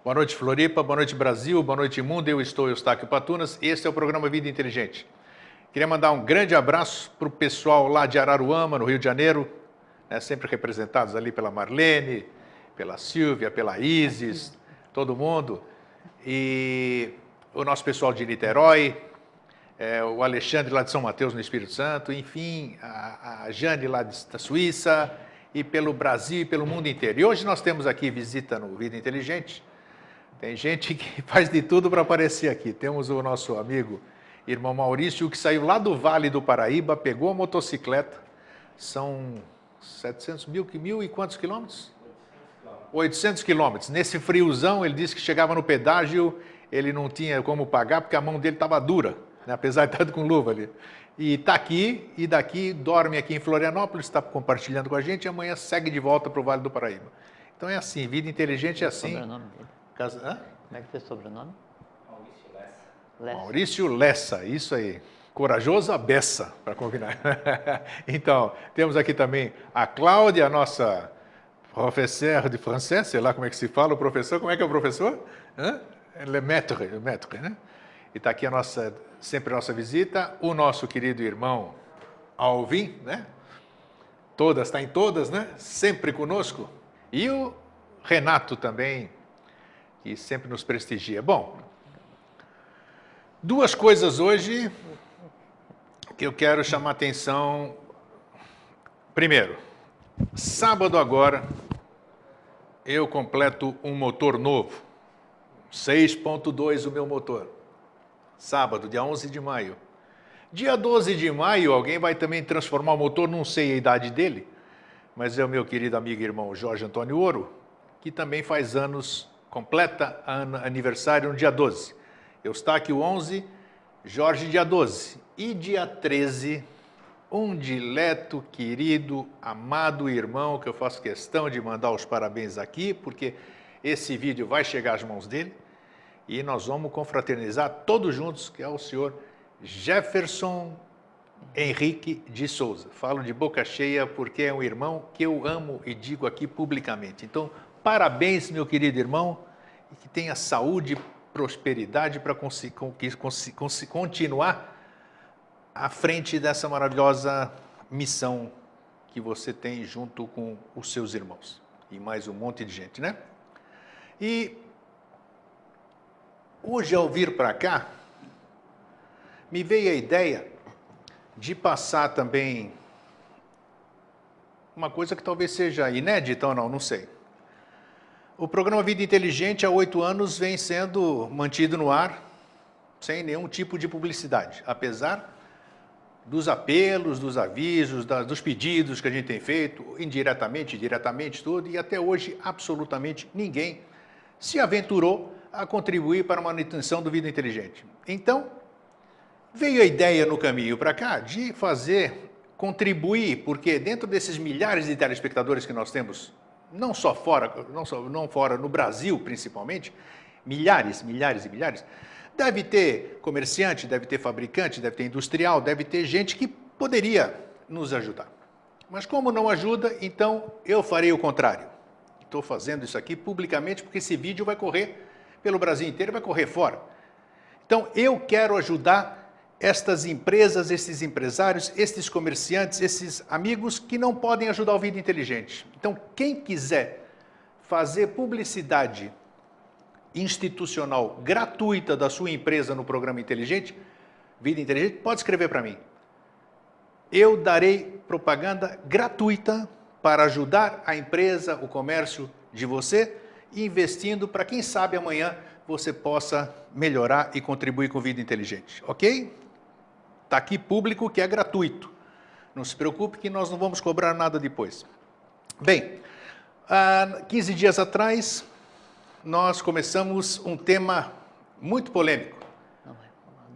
Boa noite, Floripa, boa noite, Brasil, boa noite, mundo. Eu estou Eustáquio Patunas. Este é o programa Vida Inteligente. Queria mandar um grande abraço para o pessoal lá de Araruama, no Rio de Janeiro, né, sempre representados ali pela Marlene, pela Silvia, pela Isis, todo mundo. E o nosso pessoal de Niterói, o Alexandre lá de São Mateus, no Espírito Santo, enfim, a Jane lá da Suíça, e pelo Brasil e pelo mundo inteiro. E hoje nós temos aqui visita no Vida Inteligente. Tem gente que faz de tudo para aparecer aqui. Temos o nosso amigo, irmão Maurício, que saiu lá do Vale do Paraíba, pegou a motocicleta, são 700 mil e quantos quilômetros? 800 quilômetros. Nesse friozão, ele disse que chegava no pedágio, ele não tinha como pagar, porque a mão dele estava dura, né? Apesar de estar com luva ali. E está aqui, e daqui dorme aqui em Florianópolis, está compartilhando com a gente, e amanhã segue de volta para o Vale do Paraíba. Então é assim, vida inteligente é assim. Sobrenome dele. Como é que é o sobrenome? Maurício Lessa. Maurício Lessa, isso aí. Corajosa beça, para combinar. Então, temos aqui também a Cláudia, a nossa professeur de francês, sei lá como é que se fala, o professor, como é que é o professor? Le maître, né? E está aqui sempre a nossa visita, o nosso querido irmão Alvin, né? Está em todas, né? Sempre conosco. E o Renato também, que sempre nos prestigia. Bom, duas coisas hoje que eu quero chamar a atenção. Primeiro, sábado agora, eu completo um motor novo, 6.2 o meu motor. Sábado, dia 11 de maio. Dia 12 de maio, alguém vai também transformar o motor, não sei a idade dele, mas é o meu querido amigo e irmão Jorge Antônio Ouro, que também faz anos, completa aniversário no dia 12. Eustáquio 11, Jorge dia 12. E dia 13, um dileto, querido, amado irmão, que eu faço questão de mandar os parabéns aqui, porque esse vídeo vai chegar às mãos dele, e nós vamos confraternizar todos juntos, que é o senhor Jefferson Henrique de Souza. Falo de boca cheia porque é um irmão que eu amo e digo aqui publicamente. Então, parabéns, meu querido irmão, e que tenha saúde e prosperidade para continuar à frente dessa maravilhosa missão que você tem junto com os seus irmãos. E mais um monte de gente, né? E hoje, ao vir para cá, me veio a ideia de passar também uma coisa que talvez seja inédita ou não sei. O programa Vida Inteligente, há 8 anos, vem sendo mantido no ar sem nenhum tipo de publicidade, apesar dos apelos, dos avisos, dos pedidos que a gente tem feito, indiretamente, diretamente, tudo, e até hoje absolutamente ninguém se aventurou a contribuir para a manutenção do Vida Inteligente. Então, veio a ideia no caminho para cá de contribuir, porque dentro desses milhares de telespectadores que nós temos, não fora, no Brasil principalmente, milhares e milhares, deve ter comerciante, deve ter fabricante, deve ter industrial, deve ter gente que poderia nos ajudar. Mas como não ajuda, então eu farei o contrário. Estou fazendo isso aqui publicamente porque esse vídeo vai correr pelo Brasil inteiro, vai correr fora. Então eu quero ajudar estas empresas, esses empresários, esses comerciantes, esses amigos que não podem ajudar o Vida Inteligente. Então, quem quiser fazer publicidade institucional gratuita da sua empresa no programa Inteligente, Vida Inteligente, pode escrever para mim. Eu darei propaganda gratuita para ajudar a empresa, o comércio de você, investindo para, quem sabe, amanhã você possa melhorar e contribuir com o Vida Inteligente, ok? Está aqui público que é gratuito. Não se preocupe que nós não vamos cobrar nada depois. Bem, há 15 dias atrás, nós começamos um tema muito polêmico. Não, vai falar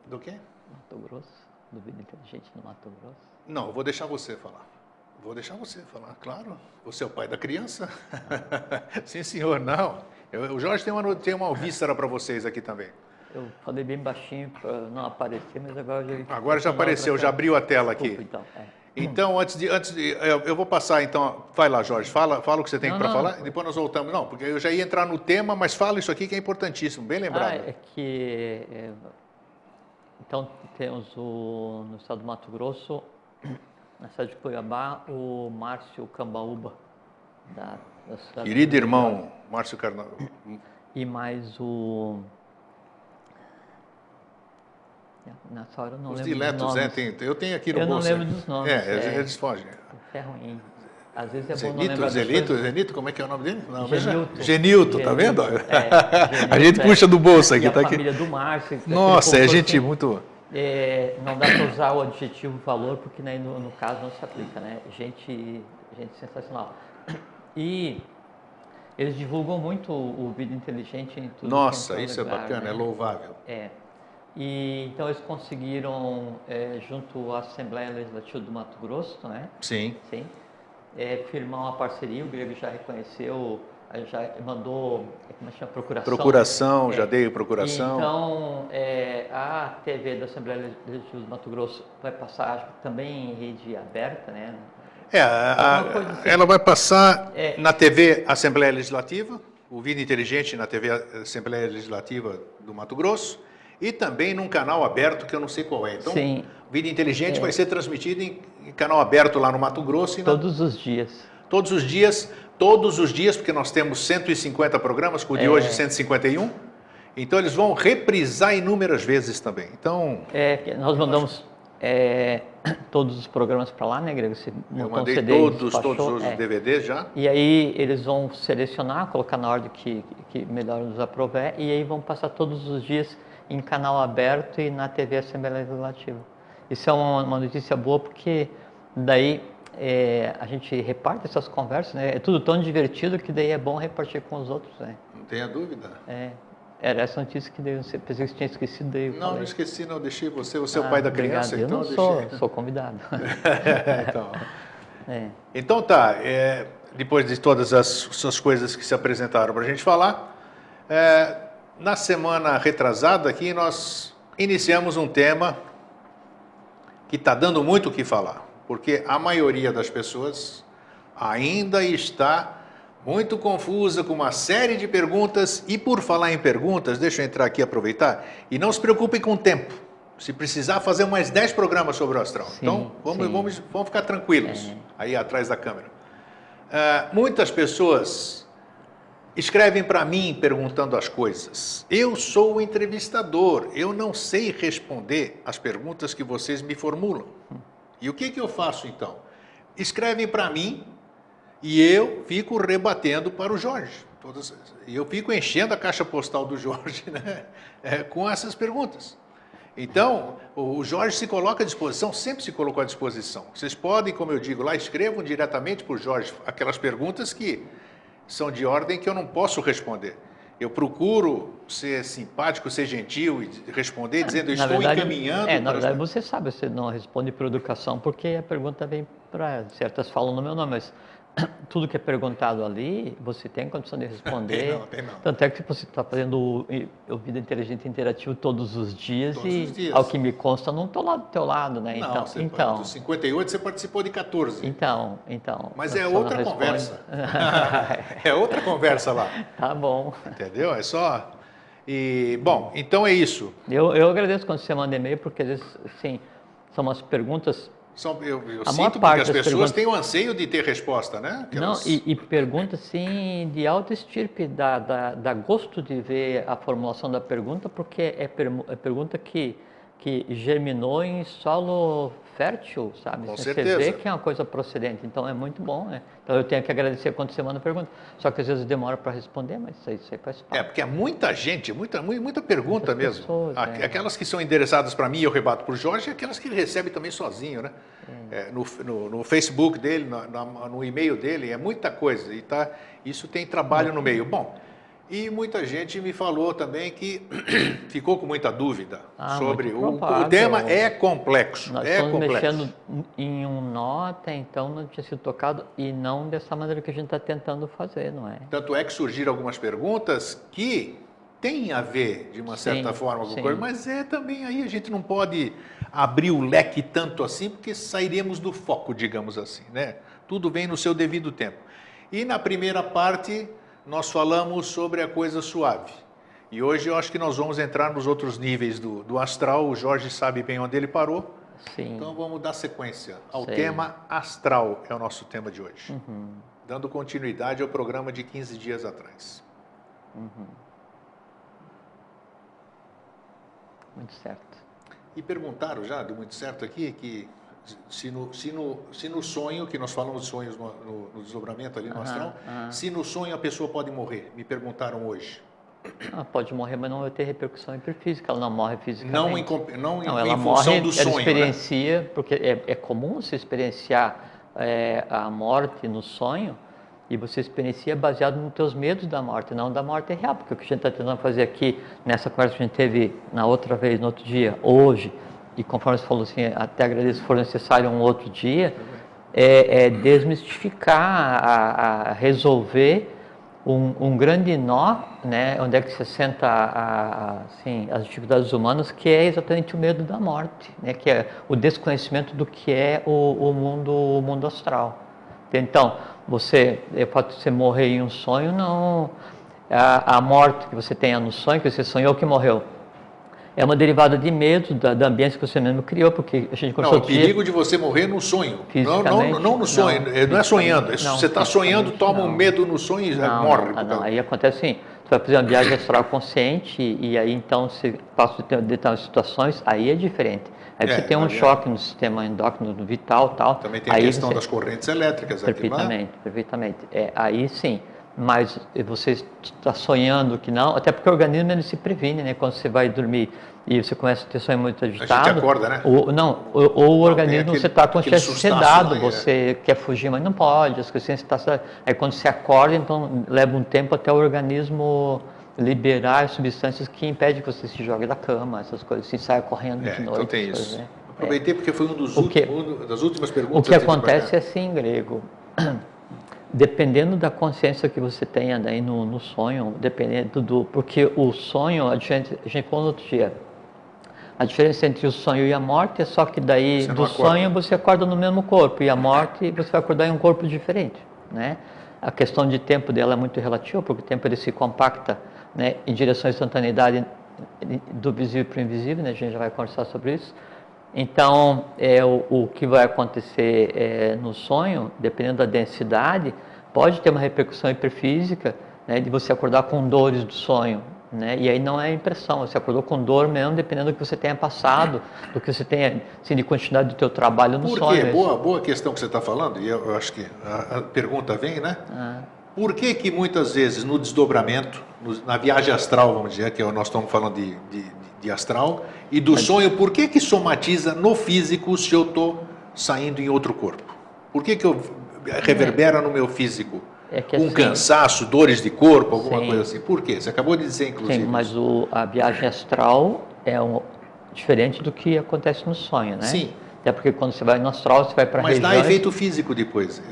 Do quê? Mato Grosso, do Vida Inteligente no Mato Grosso. Não, eu vou deixar você falar. Vou deixar você falar, claro. Você é o pai da criança? Sim, senhor, não. O Jorge tem uma víscera para vocês aqui também. Eu falei bem baixinho para não aparecer, mas agora já... Agora já apareceu, já abriu a tela aqui. Desculpa, então. Então, eu vou passar, então, vai lá, Jorge, fala o que você tem para falar, e depois nós voltamos. Não, porque eu já ia entrar no tema, mas fala isso aqui que é importantíssimo, bem lembrado. É que, então, temos no estado do Mato Grosso, na cidade de Cuiabá, o Márcio Cambaúba, da cidade. Querido irmão Márcio Carnal. E mais o... Nessa hora eu não Os lembro diletos, dos nomes. Eu tenho aqui no eu bolso. Eu não lembro dos nomes. Eles fogem. É ruim. Às vezes é bom não lembrar Zenito, como é que é o nome dele? Não, Genilton, tá vendo? Genilton, A gente puxa do bolso aqui, e tá a aqui. família do Márcio. Nossa, é gente muito... não dá para usar o adjetivo valor, porque né, no caso não se aplica, né? Gente sensacional. E eles divulgam muito o Vida Inteligente em tudo. Nossa, isso lugar, é bacana, né? é louvável. E então eles conseguiram, junto à Assembleia Legislativa do Mato Grosso, né? Sim. Firmar uma parceria, o Grego já reconheceu, já mandou, como chama, procuração. Procuração, já dei procuração. Então, a TV da Assembleia Legislativa do Mato Grosso vai passar também em rede aberta, né? Assim. Ela vai passar na TV Assembleia Legislativa, o Vida Inteligente na TV Assembleia Legislativa do Mato Grosso, e também num canal aberto que eu não sei qual é. Então, Sim. Vida Inteligente vai ser transmitido em canal aberto lá no Mato Grosso. Todos os dias. Todos os dias, porque nós temos 150 programas, com o de hoje 151. Então, eles vão reprisar inúmeras vezes também. Então, nós mandamos todos os programas para lá, né, Grego? Você eu mandei CD, todos os DVDs já. E aí eles vão selecionar, colocar na ordem que melhor nos aprover, e aí vão passar todos os dias em canal aberto e na TV Assembleia Legislativa. Isso é uma notícia boa, porque daí a gente reparte essas conversas, né? É tudo tão divertido que daí é bom repartir com os outros, né? Não tenha dúvida. Era essa notícia que eu pensei que você tinha esquecido. Daí não esqueci, não. Deixei você é o pai da criança. Obrigado. Então Eu sou convidado. Então tá, depois de todas essas coisas que se apresentaram para a gente falar, na semana retrasada aqui nós iniciamos um tema que está dando muito o que falar, porque a maioria das pessoas ainda está muito confusa com uma série de perguntas. E por falar em perguntas, deixa eu entrar aqui e aproveitar, e não se preocupem com o tempo, se precisar fazer mais 10 programas sobre o astral. Sim, então vamos ficar tranquilos aí atrás da câmera. Muitas pessoas escrevem para mim perguntando as coisas. Eu sou o entrevistador, eu não sei responder as perguntas que vocês me formulam. E o que eu faço então? Escrevem para mim e eu fico rebatendo para o Jorge. E eu fico enchendo a caixa postal do Jorge, né? Com essas perguntas. Então, o Jorge se coloca à disposição, sempre se colocou à disposição. Vocês podem, como eu digo lá, escrevam diretamente para o Jorge aquelas perguntas que são de ordem que eu não posso responder. Eu procuro ser simpático, ser gentil e responder dizendo, estou encaminhando. Na verdade, você sabe, você não responde por educação, porque a pergunta vem para... Certas falam no meu nome, mas tudo que é perguntado ali, você tem condição de responder. Tem não. Tanto é que você está fazendo o Vida Inteligente Interativo todos os dias. Ao que me consta, não estou lá do teu lado, né? Não, então, 58 você participou de 14. Então. Mas é outra conversa. É outra conversa lá. Tá bom. Entendeu? É só... bom, então é isso. Eu agradeço quando você manda e-mail, porque às vezes, assim, são umas perguntas... Eu sinto porque as pessoas têm o anseio de ter resposta, né? E perguntas, sim, de alta estirpe, dá gosto de ver a formulação da pergunta, porque é pergunta que germinou em solo fértil, sabe? Com você certeza. vê que é uma coisa procedente, então é muito bom, né? Então eu tenho que agradecer quando você manda a pergunta, só que às vezes demora para responder, mas isso aí faz parte. Porque é muita gente, muita pergunta muitas mesmo. Pessoas, aquelas que são endereçadas para mim, eu rebato para o Jorge, e aquelas que ele recebe também sozinho, né? No Facebook dele, no e-mail dele, é muita coisa, e isso tem trabalho no meio. Bom, e muita gente me falou também que ficou com muita dúvida sobre o tema. É complexo. Nós estamos mexendo em um nó até então não tinha sido tocado, e não dessa maneira que a gente está tentando fazer, não é? Tanto é que surgiram algumas perguntas que tem a ver, de uma certa Sim, forma, com sim. coisa, mas também aí a gente não pode abrir o leque tanto assim, porque sairemos do foco, digamos assim, né? Tudo vem no seu devido tempo. E na primeira parte, nós falamos sobre a coisa suave. E hoje eu acho que nós vamos entrar nos outros níveis do astral. O Jorge sabe bem onde ele parou. Sim. Então vamos dar sequência ao Sei. tema astral, é o nosso tema de hoje. Dando continuidade ao programa de 15 dias atrás. Muito certo. E perguntaram já, deu muito certo aqui, que se no sonho, que nós falamos de sonhos no desdobramento ali no astral, se no sonho a pessoa pode morrer, me perguntaram hoje. Pode morrer, mas não vai ter repercussão hiperfísica, ela não morre fisicamente. Não ela em morre, função do sonho, ela experiencia, porque é comum você experienciar a morte no sonho, e você experiencia baseado nos teus medos da morte, não da morte real, porque o que a gente está tentando fazer aqui, nessa conversa que a gente teve na outra vez, no outro dia, hoje, e conforme você falou assim, até agradeço se for necessário um outro dia, é desmistificar, resolver um grande nó, né, onde é que se senta assim, as dificuldades humanas, que é exatamente o medo da morte, né, que é o desconhecimento do que é o mundo astral. Então, o fato de você morrer em um sonho, não, a morte que você tenha no sonho, que você sonhou que morreu, é uma derivada de medo da ambiência que você mesmo criou, porque a gente Não, o perigo de você morrer no sonho. Não no sonho, não é sonhando. Se você está sonhando, toma um medo no sonho e morre. Não. Aí acontece assim, você vai fazer uma viagem astral consciente e aí então você passa de determinadas situações, aí é diferente. Aí você tem um choque no sistema endócrino, no vital, tal. Também tem a questão das correntes elétricas. Perfeitamente. Aí sim. Mas você está sonhando que não, até porque o organismo ele se previne, né? Quando você vai dormir e você começa a ter sonho muito agitado. A gente acorda, né? Ou o organismo você está consciente sedado, você quer fugir, mas não pode, as coisas está. Aí quando você acorda, então leva um tempo até o organismo liberar as substâncias que impedem que você se jogue da cama, essas coisas, assim, saia correndo de noite. Então tem isso. Coisas, né? Aproveitei porque foi uma das últimas perguntas. O que acontece é assim, Grego. Dependendo da consciência que você tenha daí no sonho, dependendo porque o sonho, a gente falou no outro dia, a diferença entre o sonho e a morte é só que daí do sonho você acorda no mesmo corpo e a morte você vai acordar em um corpo diferente, né? A questão de tempo dela é muito relativa, porque o tempo ele se compacta, né, em direção à instantaneidade do visível para o invisível, né? A gente já vai conversar sobre isso. Então, o que vai acontecer no sonho, dependendo da densidade, pode ter uma repercussão hiperfísica, né, de você acordar com dores do sonho, né, e aí não é impressão, você acordou com dor mesmo, dependendo do que você tenha passado, do que você tenha, assim, de quantidade do teu trabalho no sonho. Por quê? Boa questão que você está falando, e eu acho que a pergunta vem, né? Por que muitas vezes no desdobramento, na viagem astral, vamos dizer, que nós estamos falando de astral, e do sonho, por que somatiza no físico se eu estou saindo em outro corpo? Por que eu reverbera no meu físico? Assim, Cansaço, dores de corpo, alguma coisa assim. Por quê? Você acabou de dizer, inclusive. Sim, mas a viagem astral é diferente do que acontece no sonho, né? Sim. Até porque quando você vai no astral, você vai para regiões... Mas dá efeito físico depois.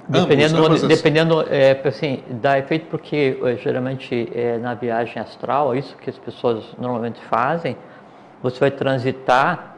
Dependendo, assim, dá efeito porque geralmente na viagem astral, isso que as pessoas normalmente fazem, você vai transitar,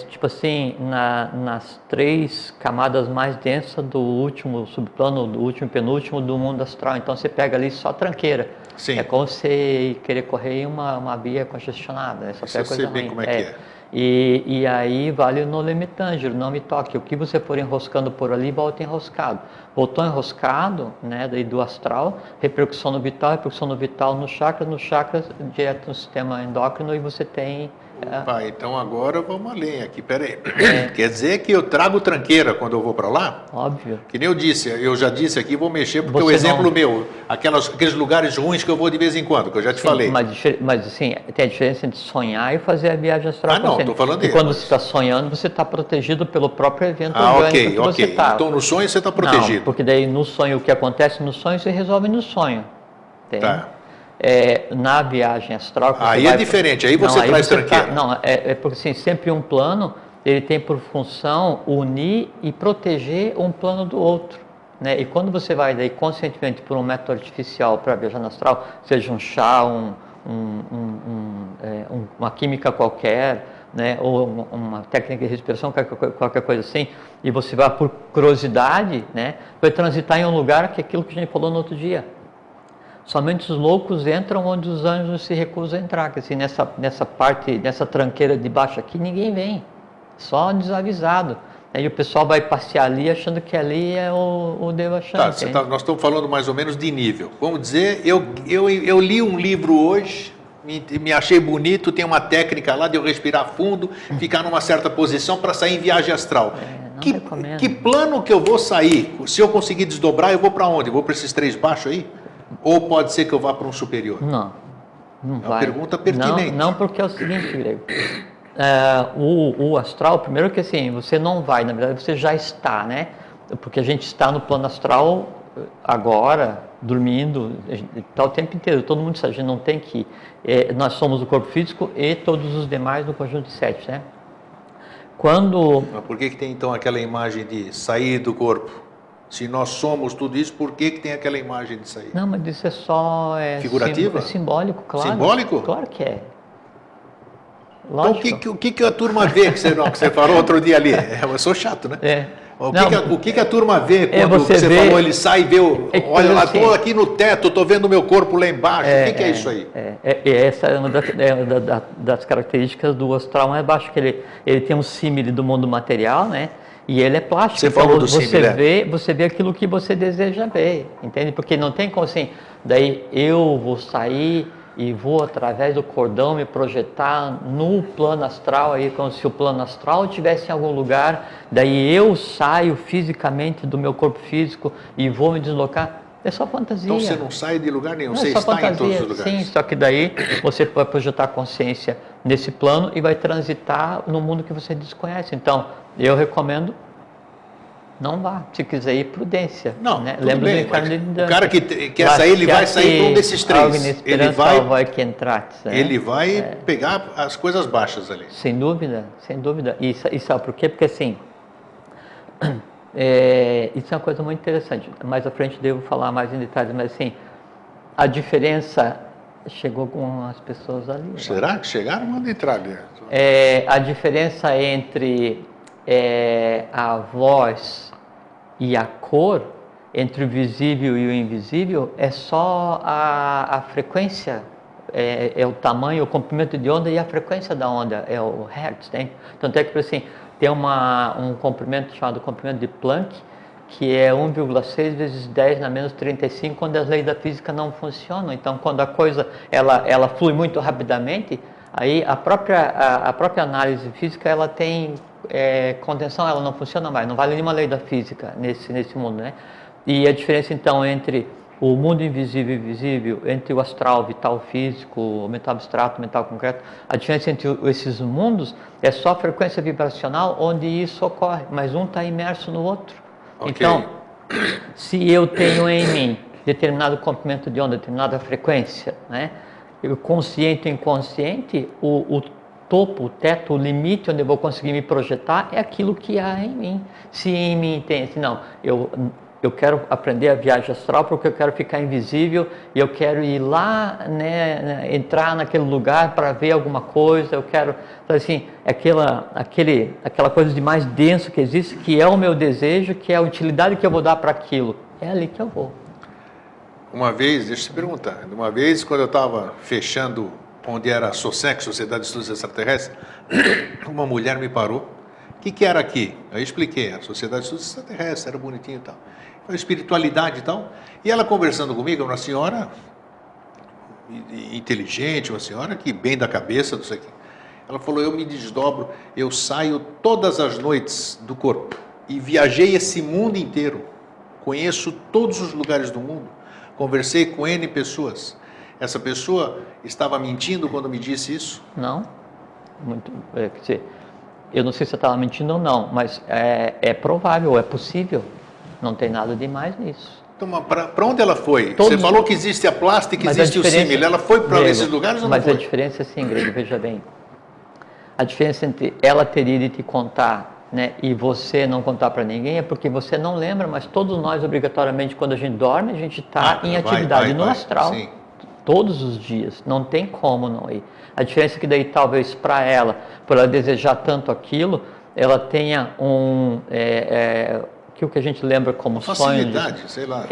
tipo assim, nas 3 camadas mais densas do último subplano, do último e penúltimo do mundo astral. Então você pega ali só tranqueira. Sim. É como você querer correr em uma via congestionada. Só pega coisa ruim. Como é que é. E aí vale no limitângelo, não me toque. O que você for enroscando por ali, volta enroscado. Voltou enroscado, né, daí do astral, repercussão no vital no chakra direto no sistema endócrino e você tem... Então agora vamos além aqui, peraí. Quer dizer que eu trago tranqueira quando eu vou para lá? Óbvio. Que nem eu já disse aqui, vou mexer, porque o exemplo meu, aqueles lugares ruins que eu vou de vez em quando, que eu já te falei. Mas assim, tem a diferença entre sonhar e fazer a viagem astral. Não, estou falando disso. Quando você está sonhando, você está protegido pelo próprio evento orgânico que você está. Então no sonho você está protegido. Não, porque daí no sonho, o que acontece no sonho, você resolve no sonho. Entende? Tá. Na viagem astral... Aí é diferente, aí você traz tranqueira. Porque assim, sempre um plano, ele tem por função unir e proteger um plano do outro. Né? E quando você vai daí conscientemente por um método artificial para viajar no astral, seja um chá, uma química qualquer, né, ou uma técnica de respiração, qualquer coisa assim, e você vai por curiosidade, né, vai transitar em um lugar que é aquilo que a gente falou no outro dia. Somente os loucos entram onde os anjos se recusam a entrar, que assim, nessa parte, nessa tranqueira de baixo aqui, ninguém vem, só desavisado. Aí o pessoal vai passear ali achando que ali é o Devachan. Nós estamos falando mais ou menos de nível. Vamos dizer, eu li um livro hoje, me achei bonito, tem uma técnica lá de eu respirar fundo, ficar numa certa posição para sair em viagem astral. Que plano que eu vou sair? Se eu conseguir desdobrar, eu vou para onde? Eu vou para esses 3 baixos aí? Ou pode ser que eu vá para um superior? Não é uma pergunta pertinente. Não, porque é o seguinte, Grego. O astral, primeiro que assim, você não vai, na verdade você já está, né? Porque a gente está no plano astral agora, dormindo, está o tempo inteiro, todo mundo sabe, a gente não tem que ir. Nós somos o corpo físico e todos os demais no conjunto de 7, né? Mas por que tem então aquela imagem de sair do corpo? Se nós somos tudo isso, por que tem aquela imagem de sair? Não, mas isso é só... figurativa? É simbólico, claro. Simbólico? Claro que é. Lógico. Então o que a turma vê que você falou outro dia ali? Eu sou chato, né? O que a turma vê quando você falou, ele sai e vê, olha lá, estou aqui no teto, estou vendo o meu corpo lá embaixo, o que é isso aí? Essa é uma das características do astral mais baixo, que ele tem um símile do mundo material, né? E ele é plástico. Você falou do símile. Você vê aquilo que você deseja ver, entende? Porque não tem como assim, daí eu vou sair e vou através do cordão me projetar no plano astral, aí como se o plano astral estivesse em algum lugar, daí eu saio fisicamente do meu corpo físico e vou me deslocar. É só fantasia. Então você não sai de lugar nenhum, você está fantasia, em todos os lugares. Sim, só que daí você vai projetar a consciência nesse plano e vai transitar no mundo que você desconhece. Então, eu recomendo, não vá. Se quiser ir, prudência. Não, né? Lembra do encarno de Dante. O cara que quer sair, ele vai sair para um desses 3. Ele vai pegar as coisas baixas ali. Sem dúvida, sem dúvida. E sabe por quê? Porque assim... isso é uma coisa muito interessante. Mais à frente devo falar mais em detalhes, mas assim, a diferença chegou com as pessoas ali. Será que chegaram? Manda entrar ali. A diferença entre a voz e a cor, entre o visível e o invisível, é só a frequência, é o tamanho, o comprimento de onda e a frequência da onda, é o hertz, né? Tanto é que assim, tem um comprimento chamado comprimento de Planck, que é 1,6 vezes 10 na menos 35, quando as leis da física não funcionam. Então, quando a coisa ela flui muito rapidamente, aí a própria análise física ela tem contenção, ela não funciona mais, não vale nenhuma lei da física nesse mundo, né? E a diferença então entre o mundo invisível e visível, entre o astral, vital, físico, o mental abstrato, o mental concreto, a diferença entre esses mundos é só a frequência vibracional onde isso ocorre, mas um está imerso no outro. Okay. Então, se eu tenho em mim determinado comprimento de onda, determinada frequência, né, consciente ou inconsciente, o topo, o teto, o limite onde eu vou conseguir me projetar é aquilo que há em mim. Se em mim tem, assim, não, eu quero aprender a viagem astral porque eu quero ficar invisível e eu quero ir lá, né, entrar naquele lugar para ver alguma coisa, eu quero, assim, aquela coisa de mais denso que existe, que é o meu desejo, que é a utilidade que eu vou dar para aquilo. É ali que eu vou. Uma vez, deixa eu te perguntar, uma vez quando eu estava fechando onde era a SOSEC, Sociedade de Estudos Extraterrestres, uma mulher me parou. O que era aqui? Eu expliquei, a Sociedade de Estudos Extraterrestres, era bonitinho e tal. A espiritualidade e tal. E ela conversando comigo, uma senhora inteligente, uma senhora que bem da cabeça, não sei o quê. Ela falou, eu me desdobro, eu saio todas as noites do corpo e viajei esse mundo inteiro. Conheço todos os lugares do mundo. Conversei com N pessoas. Essa pessoa estava mentindo quando me disse isso? Não. Quer dizer, eu não sei se eu estava mentindo ou não, mas é provável, é possível. Não tem nada de mais nisso. Então, para onde ela foi? Você falou que existe a plástica, que existe o símile. Ela foi para esses lugares ou não foi? Mas a diferença é assim, Grego, veja bem. A diferença entre ela ter ido te contar, né, e você não contar para ninguém é porque você não lembra, mas todos nós, obrigatoriamente, quando a gente dorme, a gente está em atividade no astral. Sim. todos os dias, não tem como não ir. A diferença é que daí talvez para ela, por ela desejar tanto aquilo, ela tenha aquilo que a gente lembra como sonho. Facilidade, sei lá.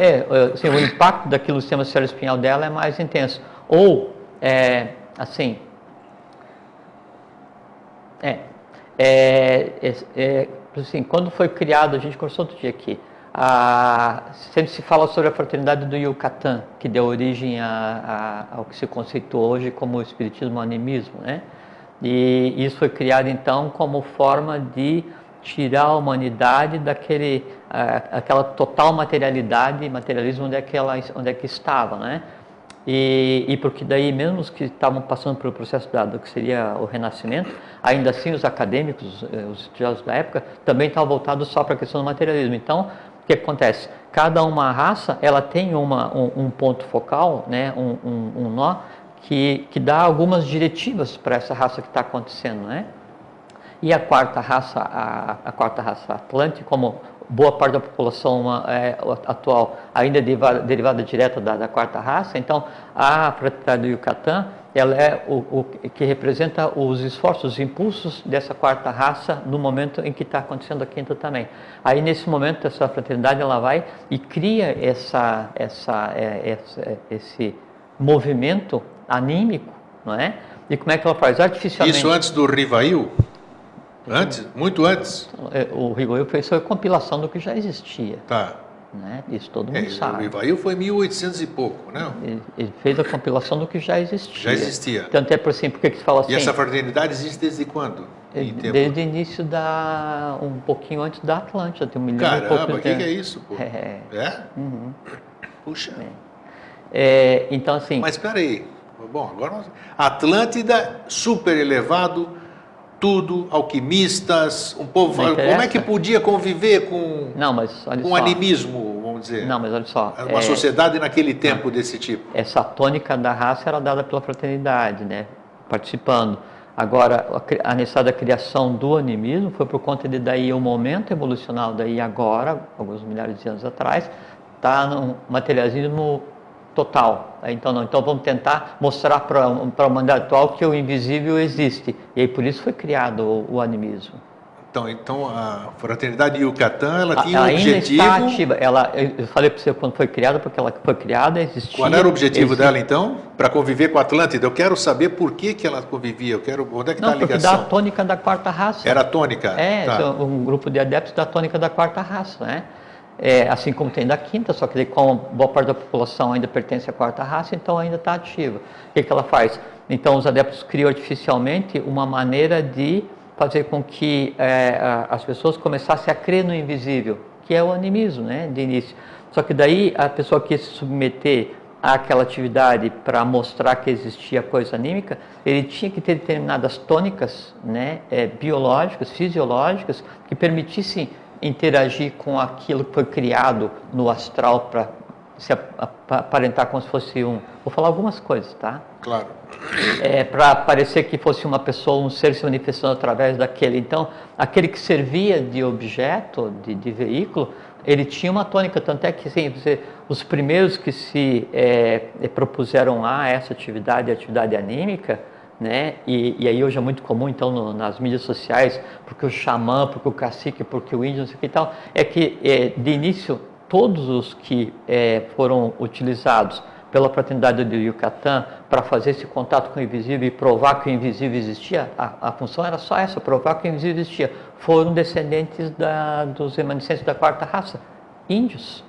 Assim, o impacto daquilo no sistema cerebroespinhal dela é mais intenso. Ou, assim, assim, quando foi criado, a gente conversou outro dia aqui, sempre se fala sobre a fraternidade do Yucatán, que deu origem ao que se conceitua hoje como o espiritismo, o animismo, né? E isso foi criado então como forma de tirar a humanidade aquela total materialidade, materialismo onde é que estava, né? E porque daí mesmo os que estavam passando pelo processo do que seria o Renascimento, ainda assim os acadêmicos, os estudiosos da época, também estavam voltados só para a questão do materialismo. Então, o que acontece? Cada uma raça, ela tem um ponto focal, né? um nó, que dá algumas diretivas para essa raça que está acontecendo, né? E a quarta raça Atlante, como boa parte da população atual ainda é derivada direta da quarta raça, então a fraternidade do Yucatán, ela é o que representa os esforços, os impulsos dessa quarta raça no momento em que está acontecendo a quinta também. Aí nesse momento essa fraternidade ela vai e cria esse movimento anímico, não é? E como é que ela faz? Artificialmente. Isso antes do Rivail? Antes? Muito antes? O Rivail fez a compilação do que já existia. Tá. Né? Isso todo mundo sabe. O Rivail foi 1800 e pouco, não? Ele fez a compilação do que já existia. Já existia. Tanto é por assim, porque se fala assim... E essa fraternidade existe desde quando? Desde o início um pouquinho antes da Atlântida, tem 1 milhão e pouco. Caramba, o que é isso, pô? Uhum. Puxa. Então, assim... Mas espera aí. Bom, agora... Atlântida, super elevado, tudo, alquimistas, um povo... Como é que podia conviver com... Não, mas olha só. Animismo, vamos dizer? Não, mas olha só... Uma sociedade naquele tempo desse tipo. Essa tônica da raça era dada pela fraternidade, né? Participando. Agora, a necessidade da criação do animismo foi por conta de daí o momento evolucional, daí agora, alguns milhares de anos atrás, está no materialismo total. Então vamos tentar mostrar para a humanidade atual que o invisível existe. E aí por isso foi criado o animismo. Então a fraternidade Yucatán, ela tinha um ainda objetivo... está ativa. Eu falei para você quando foi criada, porque ela foi criada, existia... Qual era o objetivo dela, então? Para conviver com a Atlântida? Eu quero saber por que ela convivia. Onde é que está a ligação? Porque da tônica da quarta raça. Era a tônica? Tá. Um grupo de adeptos da tônica da quarta raça, né? Assim como tem da quinta, só que como boa parte da população ainda pertence à quarta raça, então ainda está ativa. O que ela faz? Então os adeptos criam artificialmente uma maneira de fazer com que as pessoas começassem a crer no invisível, que é o animismo, né, de início. Só que daí a pessoa quis se submeter àquela atividade para mostrar que existia coisa anímica, ele tinha que ter determinadas tônicas, né, biológicas, fisiológicas, que permitissem interagir com aquilo que foi criado no astral para se aparentar como se fosse Vou falar algumas coisas, tá? Claro. Para parecer que fosse uma pessoa, um ser se manifestando através daquele. Então, aquele que servia de objeto, de veículo, ele tinha uma tônica, tanto é que assim, os primeiros que se propuseram a essa atividade anímica, né? E aí hoje é muito comum, então, nas mídias sociais, porque o xamã, porque o cacique, porque o índio, não sei o que e tal, é que, de início, todos os que foram utilizados pela fraternidade do Yucatán para fazer esse contato com o invisível e provar que o invisível existia, a função era só essa, provar que o invisível existia, foram descendentes dos remanescentes da quarta raça, índios,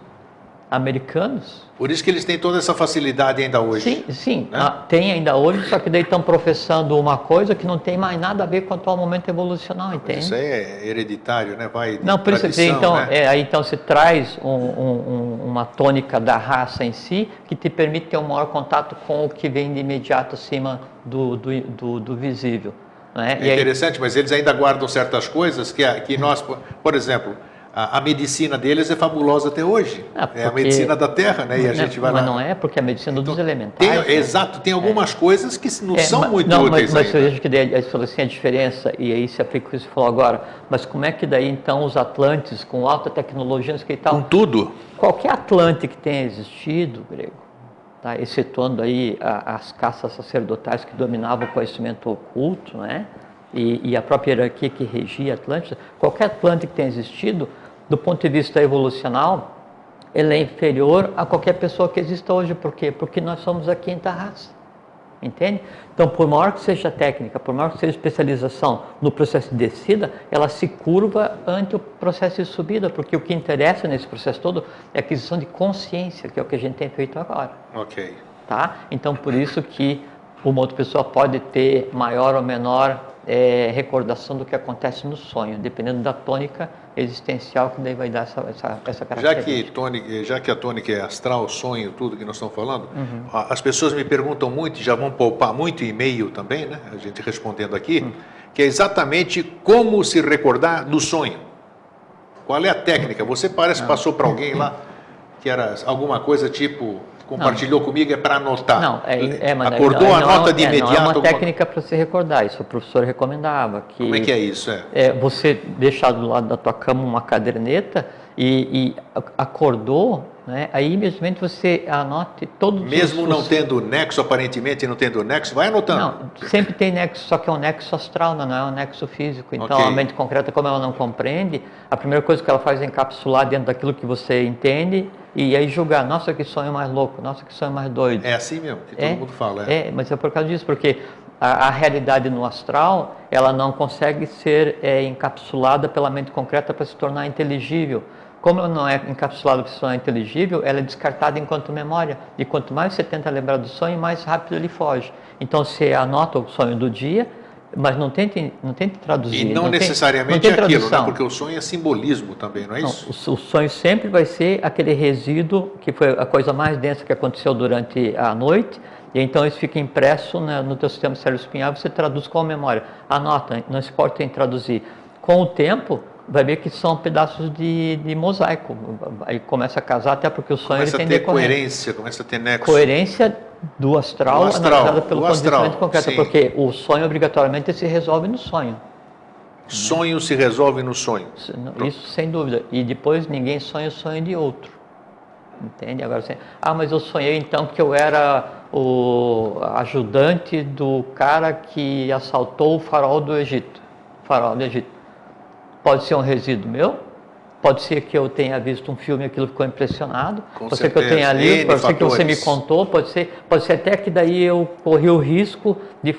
americanos. Por isso que eles têm toda essa facilidade ainda hoje. Sim, né? Tem ainda hoje, só que daí estão professando uma coisa que não tem mais nada a ver com o atual momento evolucional, entende? Isso aí é hereditário, né? Vai de não, por tradição, isso, então, né? aí então se traz uma tônica da raça em si, que te permite ter um maior contato com o que vem de imediato acima do visível. Né? É interessante, mas eles ainda guardam certas coisas que nós, por exemplo... A medicina deles é fabulosa até hoje. É a medicina da Terra, né? E a gente vai lá. Mas não é, porque é a medicina dos elementais. Né? Exato, tem algumas coisas que não são muito úteis mas eu vejo que daí falou assim, a diferença, e aí se aplica o que você falou agora, mas como é que daí então os Atlantes, com alta tecnologia, não sei o que e tal... Com tudo? Qualquer Atlante que tenha existido, Grego, tá? Excetuando aí as castas sacerdotais que dominavam o conhecimento oculto, né? E a própria hierarquia que regia a Atlântida, qualquer Atlântida que tenha existido, do ponto de vista evolucional, ele é inferior a qualquer pessoa que exista hoje. Por quê? Porque nós somos a quinta raça. Entende? Então, por maior que seja a técnica, por maior que seja a especialização no processo de descida, ela se curva ante o processo de subida, porque o que interessa nesse processo todo é a aquisição de consciência, que é o que a gente tem feito agora. Ok. Tá? Então, por isso que uma outra pessoa pode ter maior ou menor recordação do que acontece no sonho, dependendo da tônica existencial que daí vai dar essa característica. Já que a tônica é astral, sonho, tudo que nós estamos falando, as pessoas me perguntam muito, já vão poupar muito e-mail também, né? A gente respondendo aqui, que é exatamente como se recordar do sonho. Qual é a técnica? Você parece que passou para alguém lá que era alguma coisa tipo... Compartilhou comigo, é para anotar. Não, mas acordou, anota de imediato. Não é uma técnica para se recordar, isso o professor recomendava. Como é que é isso? Você deixar do lado da tua cama uma caderneta e acordou, né? Aí imediatamente você anote todos Mesmo não tendo nexo, aparentemente não tendo nexo, vai anotando. Não, sempre tem nexo, só que é um nexo astral, não é um nexo físico. Então a mente concreta, como ela não compreende, a primeira coisa que ela faz é encapsular dentro daquilo que você entende e aí julgar, nossa, que sonho mais louco, nossa, que sonho mais doido. É assim mesmo, que todo mundo fala. Mas é por causa disso, porque a realidade no astral, ela não consegue ser encapsulada pela mente concreta para se tornar inteligível. Como ela não é encapsulada para se tornar inteligível, ela é descartada enquanto memória. E quanto mais você tenta lembrar do sonho, mais rápido ele foge. Então você anota o sonho do dia, mas não tente traduzir. E não necessariamente é aquilo, né? Porque o sonho é simbolismo também, não é isso? O sonho sempre vai ser aquele resíduo que foi a coisa mais densa que aconteceu durante a noite, e então isso fica impresso no teu sistema cérebro-espinhal, você traduz com a memória. Anota, não se importa em traduzir. Com o tempo, vai ver que são pedaços de mosaico. Aí começa a casar, até porque o sonho começa ele tem a ter coerência, começa a ter nexo. Coerência do astral, analisada pelo condicionamento concreto, sim. porque o sonho obrigatoriamente se resolve no sonho. Sonho se resolve no sonho. Isso sem dúvida. E depois ninguém sonha o sonho de outro. Entende? Agora assim, mas eu sonhei então que eu era o ajudante do cara que assaltou o faraó do Egito. Faraó do Egito. Pode ser um resíduo meu, pode ser que eu tenha visto um filme e aquilo ficou impressionado, pode ser que eu tenha lido, pode ser que você me contou, pode ser até que daí eu corri o risco de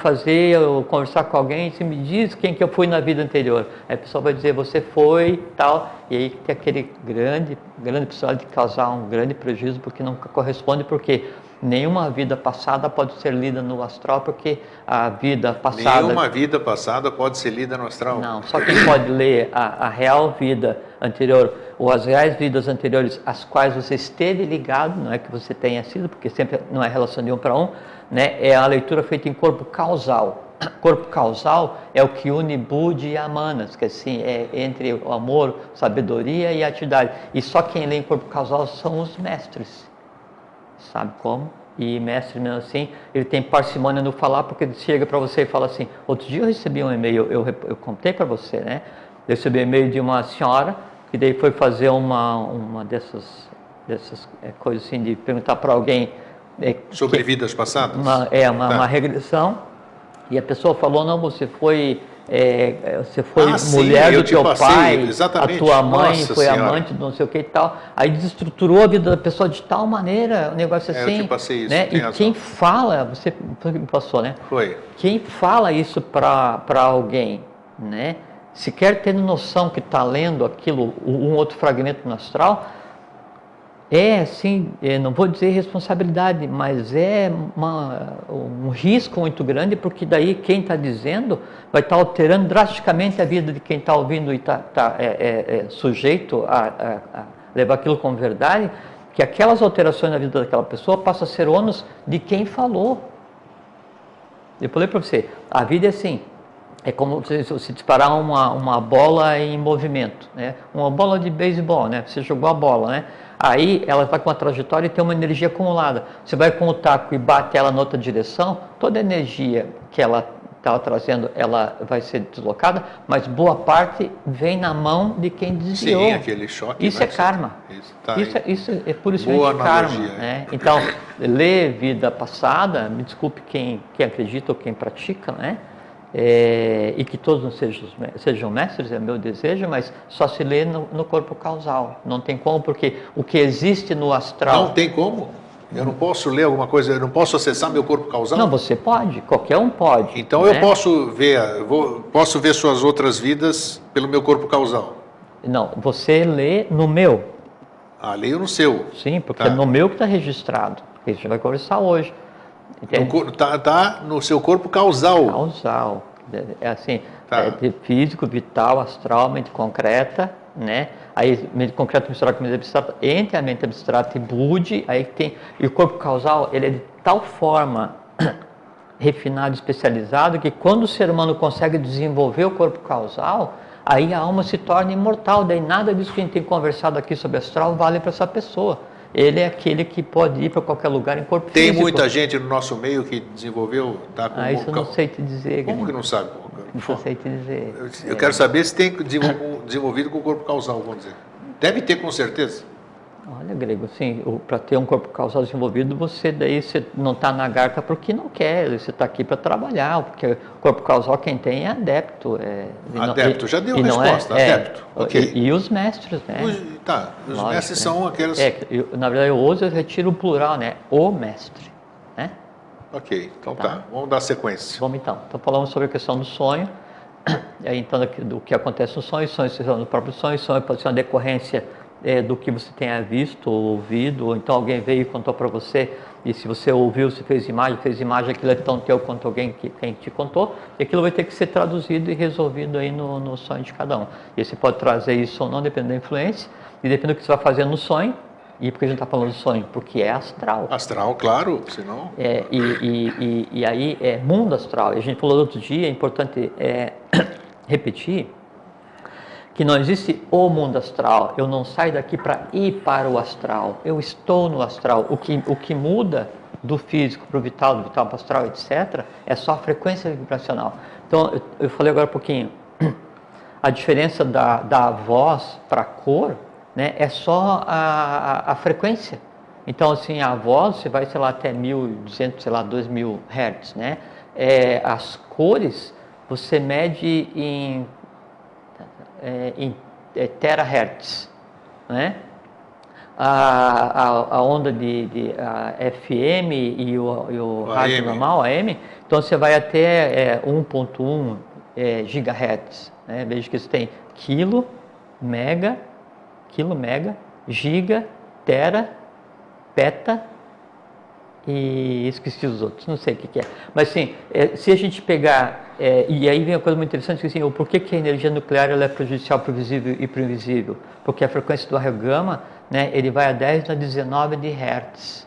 conversar com alguém e você me diz quem que eu fui na vida anterior. Aí a pessoa vai dizer, você foi, tal, e aí tem aquele grande possibilidade de causar um grande prejuízo, porque não corresponde, porque nenhuma vida passada pode ser lida no astral, porque a vida passada... Nenhuma vida passada pode ser lida no astral? Não, só quem pode ler a real vida anterior, ou as reais vidas anteriores, às quais você esteve ligado, não é que você tenha sido, porque sempre não é relação de um para um, né? É a leitura feita em corpo causal. Corpo causal é o que une Budi e Amanas, que assim, é entre o amor, sabedoria e atividade. E só quem lê em corpo causal são os mestres. Sabe como? E mestre mesmo assim, ele tem parcimônia no falar, porque ele chega para você e fala assim, outro dia eu recebi um e-mail, eu contei para você, né? Eu recebi um e-mail de uma senhora, que daí foi fazer uma dessas coisas assim, de perguntar para alguém... Sobre vidas passadas? Uma regressão, e a pessoa falou, não, você foi mulher do teu pai, exatamente. A tua mãe Nossa foi Senhora. amante de não sei o que e tal. Aí desestruturou a vida da pessoa de tal maneira, um negócio assim. Eu te passei isso, né? tem E razão. quem fala, você me passou, né? Foi. Quem fala isso para alguém, né? Sequer tendo noção que está lendo aquilo, um outro fragmento no astral, assim, não vou dizer responsabilidade, mas é um risco muito grande, porque daí quem está dizendo vai estar alterando drasticamente a vida de quem está ouvindo e está sujeito a levar aquilo como verdade, que aquelas alterações na vida daquela pessoa passam a ser ônus de quem falou. Eu falei para você, a vida é assim, é como se disparar uma bola em movimento, né? Uma bola de beisebol, né? Você jogou a bola, né? Aí ela vai com uma trajetória e tem uma energia acumulada. Você vai com o taco e bate ela na outra direção, toda a energia que ela estava trazendo, ela vai ser deslocada, mas boa parte vem na mão de quem desviou. Sim, aquele choque. Isso é karma. Isso é puramente karma. Né? Então, ler vida passada, me desculpe quem acredita ou quem pratica, né? E que todos não sejam mestres, é meu desejo, mas só se lê no corpo causal. Não tem como, porque o que existe no astral... Não tem como? Eu não posso ler alguma coisa, eu não posso acessar meu corpo causal? Não, você pode, qualquer um pode. Então né? eu posso ver suas outras vidas pelo meu corpo causal? Não, você lê no meu. Ah, leio no seu. Sim, porque é no meu que está registrado. A gente vai conversar hoje. Tá no seu corpo causal. Causal. É assim, de físico, vital, astral, mente concreta, né? Aí, mente concreta misturada com mente abstrata, entre a mente abstrata e Budi, aí tem... E o corpo causal, ele é de tal forma refinado, especializado, que quando o ser humano consegue desenvolver o corpo causal, aí a alma se torna imortal. Daí nada disso que a gente tem conversado aqui sobre astral vale para essa pessoa. Ele é aquele que pode ir para qualquer lugar em corpo físico. Tem muita gente no nosso meio que desenvolveu... Tá com isso eu não sei te dizer. Como que não sabe? Não sei te dizer. Eu quero saber se tem desenvolvido com o corpo causal, vamos dizer. Deve ter, com certeza. Olha, Grego, sim, para ter um corpo causal desenvolvido, você não está na garta porque não quer, você está aqui para trabalhar, porque o corpo causal quem tem é adepto. Adepto, já deu a resposta, adepto. Okay. E os mestres, né? Os mestres são aqueles... na verdade, eu uso, eu retiro o plural, né? O mestre, né? Ok, então vamos dar sequência. Vamos então falamos sobre a questão do sonho, então do que acontece no sonho são no próprio sonho pode ser uma decorrência do que você tenha visto ou ouvido, ou então alguém veio e contou para você, e se você ouviu, você fez imagem, aquilo é tão teu quanto quem te contou, e aquilo vai ter que ser traduzido e resolvido aí no sonho de cada um. E você pode trazer isso ou não, dependendo da influência, e depende do que você vai fazer no sonho. E por que a gente está falando do sonho? Porque é astral. Astral, claro, senão... E aí é mundo astral. E a gente falou outro dia, é importante repetir, que não existe o mundo astral. Eu não saio daqui para ir para o astral. Eu estou no astral. O que muda do físico para o vital, do vital para o astral, etc., é só a frequência vibracional. Então, eu falei agora um pouquinho, a diferença da voz para a cor, né, é só a frequência. Então, assim, a voz, você vai, sei lá, até 1.200, sei lá, 2.000 Hz, né? As cores, você mede em terahertz, né? A onda de FM e o rádio normal, AM, então você vai até 1.1 gigahertz, né? Veja que você tem quilo, mega, giga, tera, peta e esqueci os outros, não sei o que é. Mas assim, se a gente pegar, e aí vem uma coisa muito interessante, que assim, o porquê que a energia nuclear ela é prejudicial para o visível e para o invisível? Porque a frequência do raio gama, né, ele vai a 10 a 19 de Hertz.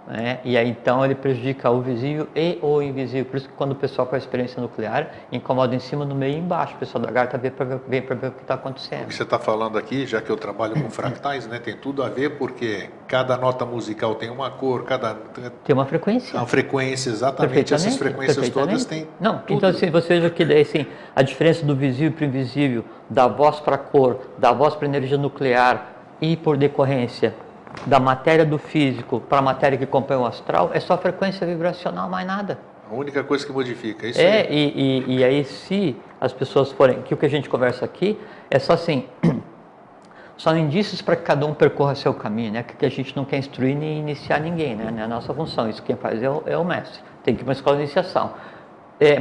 Né? E aí então ele prejudica o visível e o invisível. Por isso que quando o pessoal com a experiência nuclear incomoda em cima, no meio e embaixo, o pessoal da garta vem para ver o que está acontecendo. O que você está falando aqui, já que eu trabalho com fractais, né, tem tudo a ver, porque cada nota musical tem uma cor, tem uma frequência. Uma frequência, exatamente. Essas frequências todas têm. Não, tudo. então assim, você veja que daí assim, a diferença do visível para o invisível, da voz para a cor, da voz para a energia nuclear e por decorrência da matéria do físico para a matéria que compõe o astral, é só frequência vibracional, mais nada. A única coisa que modifica, isso aí. E aí se as pessoas forem, que o que a gente conversa aqui é só assim, são indícios para que cada um percorra seu caminho, né? Que a gente não quer instruir nem iniciar ninguém, né? Não é a nossa função, isso quem faz é o mestre, tem que ir para uma escola de iniciação.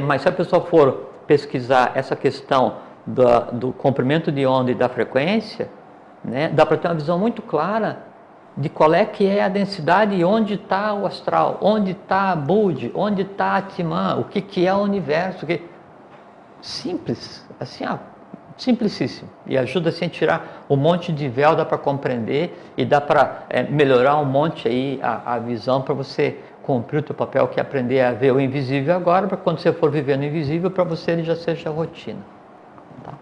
Mas se a pessoa for pesquisar essa questão do comprimento de onda e da frequência, né? Dá para ter uma visão muito clara de qual é que é a densidade e onde está o astral, onde está a Budi, onde está a Atman, o que é o universo. Simples, assim, simplicíssimo. E ajuda assim, a tirar um monte de véu, dá para compreender e dá para melhorar um monte aí a visão para você cumprir o teu papel, que é aprender a ver o invisível agora, para quando você for viver no invisível, para você ele já seja rotina. Tá?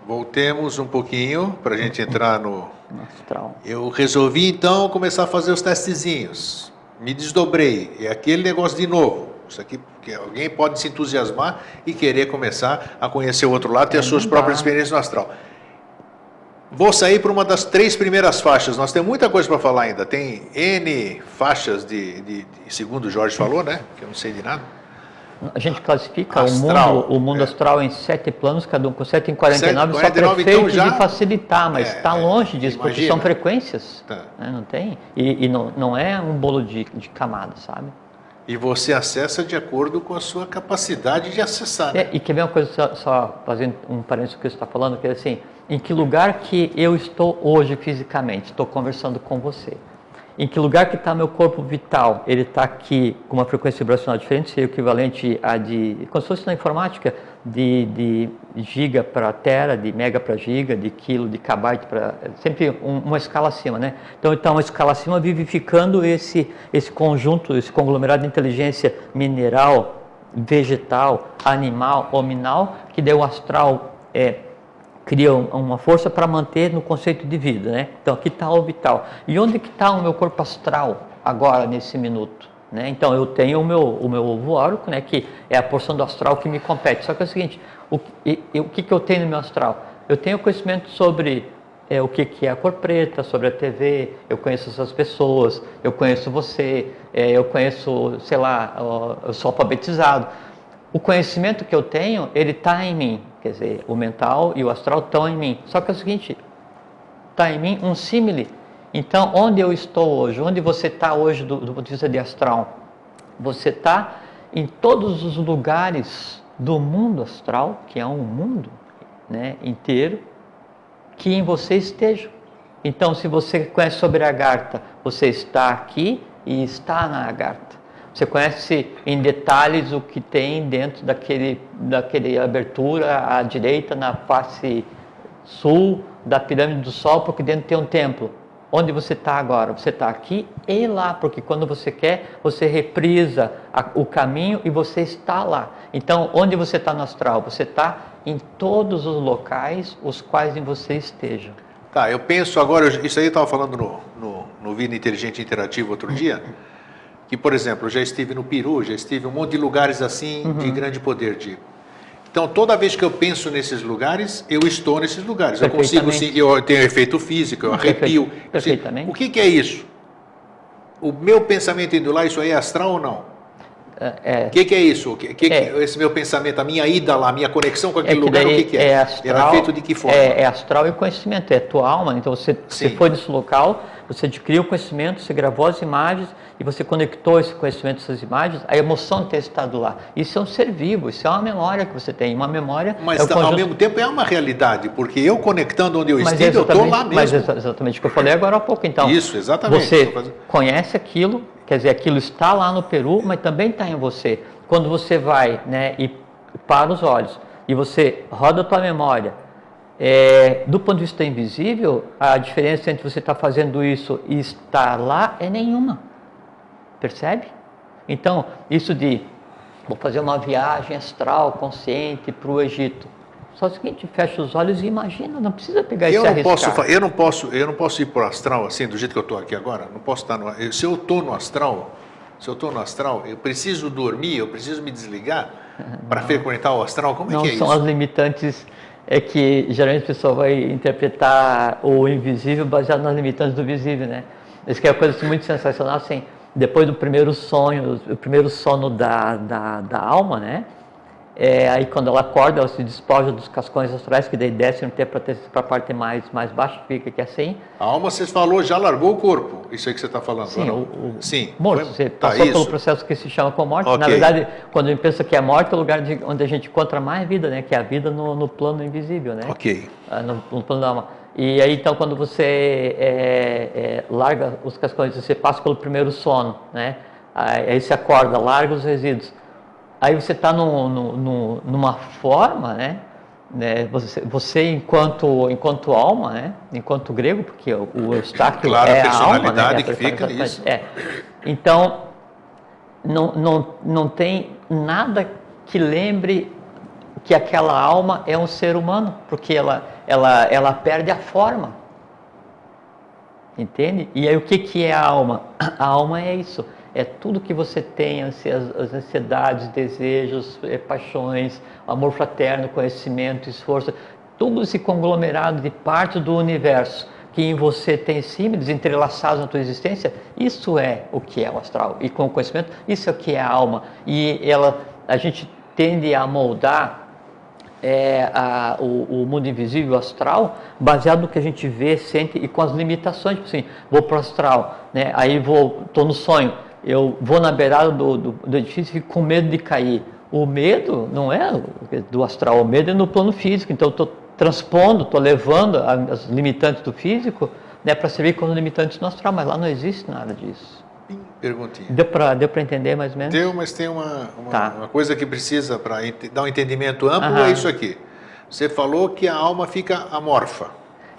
Voltemos um pouquinho para a gente entrar no astral. Eu resolvi então começar a fazer os testezinhos. Me desdobrei. É aquele negócio de novo. Isso aqui, porque alguém pode se entusiasmar e querer começar a conhecer o outro lado, ter as suas próprias experiências no astral. Vou sair para uma das 3 primeiras faixas. Nós temos muita coisa para falar ainda. Tem N faixas segundo o Jorge falou, né? Que eu não sei de nada. A gente classifica Astral, o mundo astral em 7 planos, cada um com 7 em 49, 7 em 49, só para efeito então já, de facilitar, mas está longe disso, imagina. porque são frequências, Tá. né, não tem? E não é um bolo de camadas, sabe? E você acessa de acordo com a sua capacidade de acessar. Né? E quer ver uma coisa, só fazendo um parênteses que você está falando, que é assim, em que lugar que eu estou hoje fisicamente, estou conversando com você. Em que lugar que está meu corpo vital? Ele está aqui com uma frequência vibracional diferente, seria o equivalente a de, como se fosse na informática, de giga para tera, de mega para giga, de quilo, de kbyte para... Sempre uma escala acima, né? Então está uma escala acima vivificando esse conjunto, esse conglomerado de inteligência mineral, vegetal, animal, hominal, que deu o astral... cria uma força para manter no conceito de vida, né? Então aqui está o vital. E onde que está o meu corpo astral agora, nesse minuto? Né? Então eu tenho o meu ovo áurico, né? Que é a porção do astral que me compete. Só que é o seguinte, o que eu tenho no meu astral? Eu tenho conhecimento sobre o que é a cor preta, sobre a TV, eu conheço essas pessoas, eu conheço você, eu conheço, sei lá, eu sou alfabetizado. O conhecimento que eu tenho, ele está em mim. Quer dizer, o mental e o astral estão em mim. Só que é o seguinte, está em mim um símile. Então, onde eu estou hoje, onde você está hoje do ponto de vista de astral? Você está em todos os lugares do mundo astral, que é um mundo, né, inteiro, que em você esteja. Então, se você conhece sobre a Agartha, você está aqui e está na Agartha. Você conhece em detalhes o que tem dentro daquele abertura à direita, na face sul da pirâmide do Sol, porque dentro tem um templo. Onde você está agora? Você está aqui e lá, porque quando você quer, você reprisa o caminho e você está lá. Então, onde você está no astral? Você está em todos os locais os quais em você esteja. Tá, eu penso agora, isso aí eu estava falando no Vida Inteligente Interativo outro dia, que, por exemplo, eu já estive no Peru, já estive em um monte de lugares assim, de grande poder, digo. Então, toda vez que eu penso nesses lugares, eu estou nesses lugares. Eu consigo, sim, eu tenho efeito físico, eu arrepio. Perfeitamente. O que é isso? O meu pensamento indo lá, isso aí é astral ou não? O que é isso? Esse meu pensamento, a minha ida lá, a minha conexão com aquele lugar, o que é? Astral, era feito de que forma? É astral e conhecimento, é tua alma. Então, você foi nesse local, você adquiriu o conhecimento, você gravou as imagens e você conectou esse conhecimento, essas imagens, a emoção de ter estado lá. Isso é um ser vivo, isso é uma memória que você tem. Uma memória. Mas ao mesmo tempo é uma realidade, porque eu conectando onde eu estive, eu estou lá mesmo. Mas exatamente o que eu falei agora há pouco. Então, isso, exatamente. Você conhece aquilo, quer dizer, aquilo está lá no Peru, mas também está em você. Quando você vai, né, e para os olhos e você roda a tua memória, do ponto de vista invisível, a diferença entre você estar fazendo isso e estar lá é nenhuma. Percebe? Então, isso de vou fazer uma viagem astral consciente para o Egito. Só o seguinte, fecha os olhos e imagina, não precisa pegar esse arriscar. Eu não posso ir para o astral assim, do jeito que eu estou aqui agora. Não posso estar se eu estou no astral, eu preciso dormir, eu preciso me desligar para frequentar o astral. Como é que é isso? Não são as limitantes, é que geralmente a pessoa vai interpretar o invisível baseado nas limitantes do visível, né? Isso que é uma coisa muito sensacional, assim. Depois do primeiro sonho, o primeiro sono da alma, né? Aí quando ela acorda, ela se despoja dos cascões astrais, que daí descem para a parte mais baixa, fica aqui assim. A alma, você falou, já largou o corpo, isso aí que você está falando. Sim, sim. Morto, você passou pelo processo que se chama com morte. Okay. Na verdade, quando a gente pensa que é morte, é o lugar onde a gente encontra mais vida, né? Que é a vida no plano invisível, né? Ok. No plano da alma. E aí, então, quando você larga os cascões, você passa pelo primeiro sono, né? Aí você acorda, larga os resíduos. Aí você está numa forma, né? Você enquanto alma, né? Enquanto grego, porque o Eustáquio claro, é a personalidade, alma, né? que fica isso. Então, não tem nada que lembre que aquela alma é um ser humano, porque ela perde a forma, entende? E aí o que é a alma? A alma é isso, é tudo que você tem, as ansiedades, desejos, paixões, amor fraterno, conhecimento, esforço, tudo esse conglomerado de parte do universo que em você tem símbolos entrelaçados na tua existência, isso é o que é o astral. E com o conhecimento, isso é o que é a alma. E a gente tende a moldar o mundo invisível, o astral, baseado no que a gente vê, sente e com as limitações. Tipo assim, vou para o astral, né? Aí estou no sonho, eu vou na beirada do edifício e fico com medo de cair. O medo não é do astral, o medo é no plano físico. Então eu estou transpondo, estou levando as limitantes do físico, né, para servir como limitantes no astral, mas lá não existe nada disso. Perguntinha. Deu para entender mais ou menos? Deu, mas tem uma Tá. coisa que precisa para dar um entendimento amplo, é isso aqui. Você falou que a alma fica amorfa.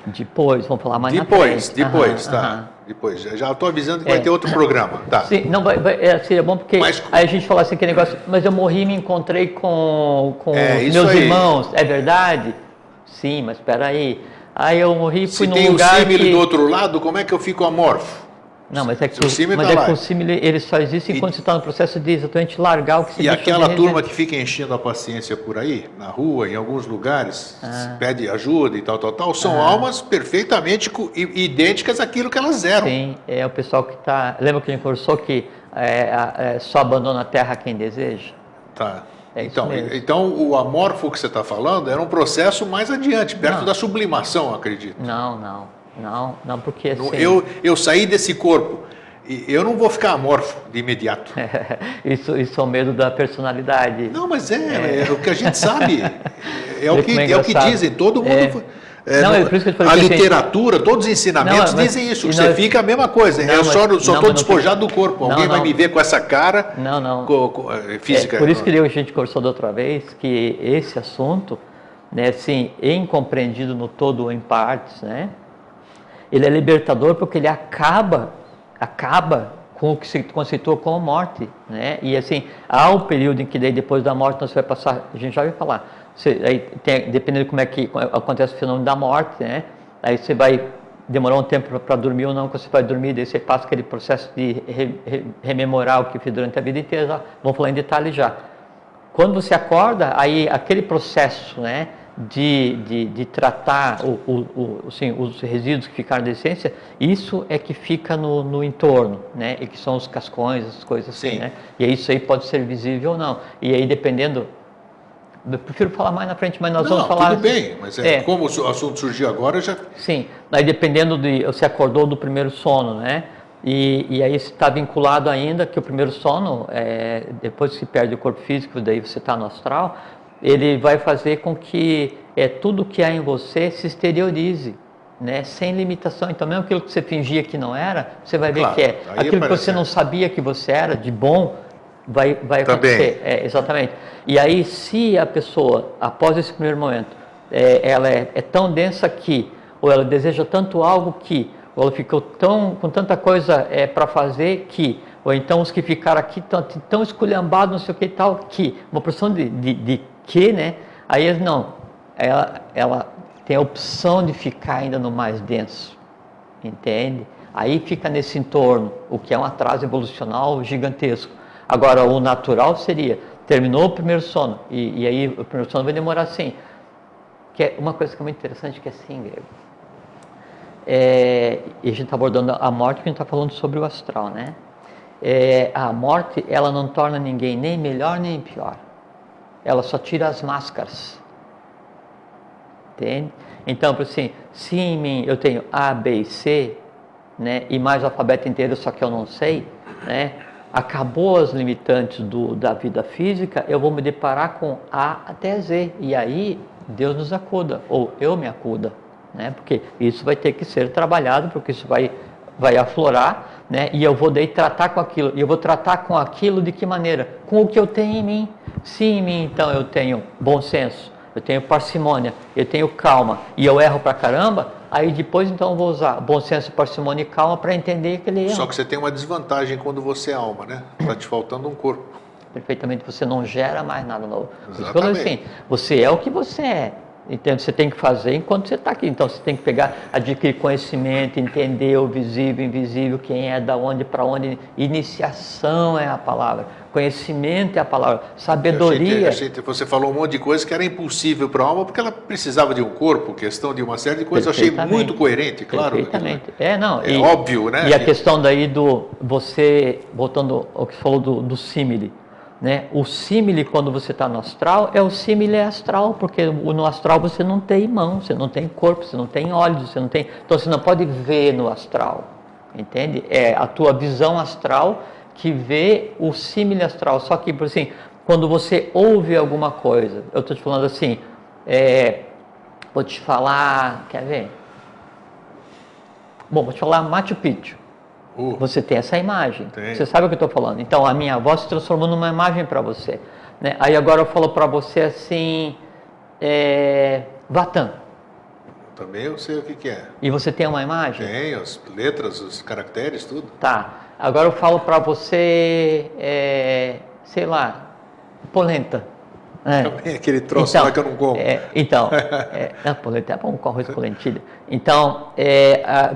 Depois, vamos falar mais na frente. Depois, tá. Depois, já estou avisando que vai ter outro programa, tá? Sim, não, seria bom porque aí a gente fala assim, que negócio, mas eu morri e me encontrei com meus irmãos, é verdade? Sim, mas espera aí. Aí eu morri e fui num lugar Se tem o símile do outro lado, como é que eu fico amorfo? Não, mas é que o símile ele só existe enquanto você está no processo de exatamente largar o que você E aquela turma que fica enchendo a paciência por aí, na rua, em alguns lugares, pede ajuda e tal, são almas perfeitamente idênticas àquilo que elas eram. Sim, é o pessoal que está... Lembra que a gente conversou que só abandona a terra quem deseja? Tá. Então, o amorfo que você está falando era um processo mais adiante, perto da sublimação, acredito. Não, porque assim... Eu saí desse corpo, e eu não vou ficar amorfo de imediato. Isso é o medo da personalidade. Não, mas é o que a gente sabe, é o que dizem, todo mundo... por isso que eu falei a literatura, todos os ensinamentos dizem isso, que você fica a mesma coisa. Eu só estou despojado do corpo. Alguém vai me ver com essa cara física. Por isso que a gente conversou da outra vez, que esse assunto, né, assim, incompreendido no todo ou em partes, né, ele é libertador porque ele acaba com o que se conceitua como morte, né? E assim, há o período em que daí depois da morte você vai passar, a gente já vai falar, dependendo de como é que acontece o fenômeno da morte, né? Aí você vai demorar um tempo para dormir ou não, quando você vai dormir, daí você passa aquele processo de rememorar o que fez durante a vida inteira, vamos falar em detalhe já. Quando você acorda, aí aquele processo, né, de tratar os resíduos que ficaram da essência, isso é que fica no entorno, né? E que são os cascões, as coisas assim, né? E aí isso aí pode ser visível ou não. E aí dependendo, eu prefiro falar mais na frente, mas nós vamos falar... Tudo bem, mas como o assunto surgiu agora, já... Sim, aí dependendo de... Você acordou do primeiro sono, né? E aí está vinculado ainda que o primeiro sono, depois que se perde o corpo físico, daí você está no astral, ele vai fazer com que tudo que há em você se exteriorize, né? Sem limitação. Então, mesmo aquilo que você fingia que não era, você vai ver que é. Aquilo que você não sabia que você era, de bom, vai acontecer. Exatamente. E aí, se a pessoa, após esse primeiro momento, ela é tão densa que, ou ela deseja tanto algo que, ou ela ficou com tanta coisa para fazer que, ou então os que ficaram aqui tão esculhambados, não sei o que e tal, que, uma porção de que, né? Aí não, ela tem a opção de ficar ainda no mais denso, entende? Aí fica nesse entorno, o que é um atraso evolucional gigantesco. Agora, o natural seria, terminou o primeiro sono, e aí o primeiro sono vai demorar assim, que é uma coisa que é muito interessante, que é assim, Grego. E a gente está abordando a morte, porque a gente está falando sobre o astral, né? A morte, ela não torna ninguém nem melhor nem pior. Ela só tira as máscaras. Entende? Então, assim, se em mim eu tenho A, B e C, né, e mais o alfabeto inteiro, só que eu não sei, né, acabou as limitantes da vida física, eu vou me deparar com A até Z. E aí, Deus nos acuda, ou eu me acuda, né, porque isso vai ter que ser trabalhado, porque isso vai aflorar, né? E eu vou daí tratar com aquilo. E eu vou tratar com aquilo de que maneira? Com o que eu tenho em mim. Se em mim, então, eu tenho bom senso, eu tenho parcimônia, eu tenho calma, e eu erro pra caramba, aí depois, então, eu vou usar bom senso, parcimônia e calma para entender aquele erro. Só que você tem uma desvantagem quando você é alma, né? Está te faltando um corpo. Perfeitamente, você não gera mais nada novo. Exatamente. Assim, você é o que você é. Então, você tem que fazer enquanto você está aqui. Então, você tem que pegar, adquirir conhecimento, entender o visível, invisível, quem é, da onde, para onde. Iniciação é a palavra. Conhecimento é a palavra. Sabedoria. Você falou um monte de coisa que era impossível para a alma, porque ela precisava de um corpo, questão de uma série de coisas. Eu achei muito coerente, claro. Perfeitamente. É óbvio, né? E a questão daí do você, voltando ao que você falou do símile. Né? O símile, quando você está no astral, é o símile astral, porque no astral você não tem mão, você não tem corpo, você não tem olhos, você não tem. Então você não pode ver no astral, entende? É a tua visão astral que vê o símile astral. Só que, por assim, quando você ouve alguma coisa, eu estou te falando assim, vou te falar, quer ver? Bom, vou te falar Machu Picchu. Você tem essa imagem, você sabe o que eu estou falando. Então a minha voz se transformou numa imagem para você, né? Aí agora eu falo para você assim, Vatan. Também eu sei o que é. E você tem uma imagem? Tem, as letras, os caracteres, tudo. Tá, agora eu falo para você, sei lá, polenta. Também aquele troço lá que eu não como. Polenta é bom com arroz com lentilha. Então,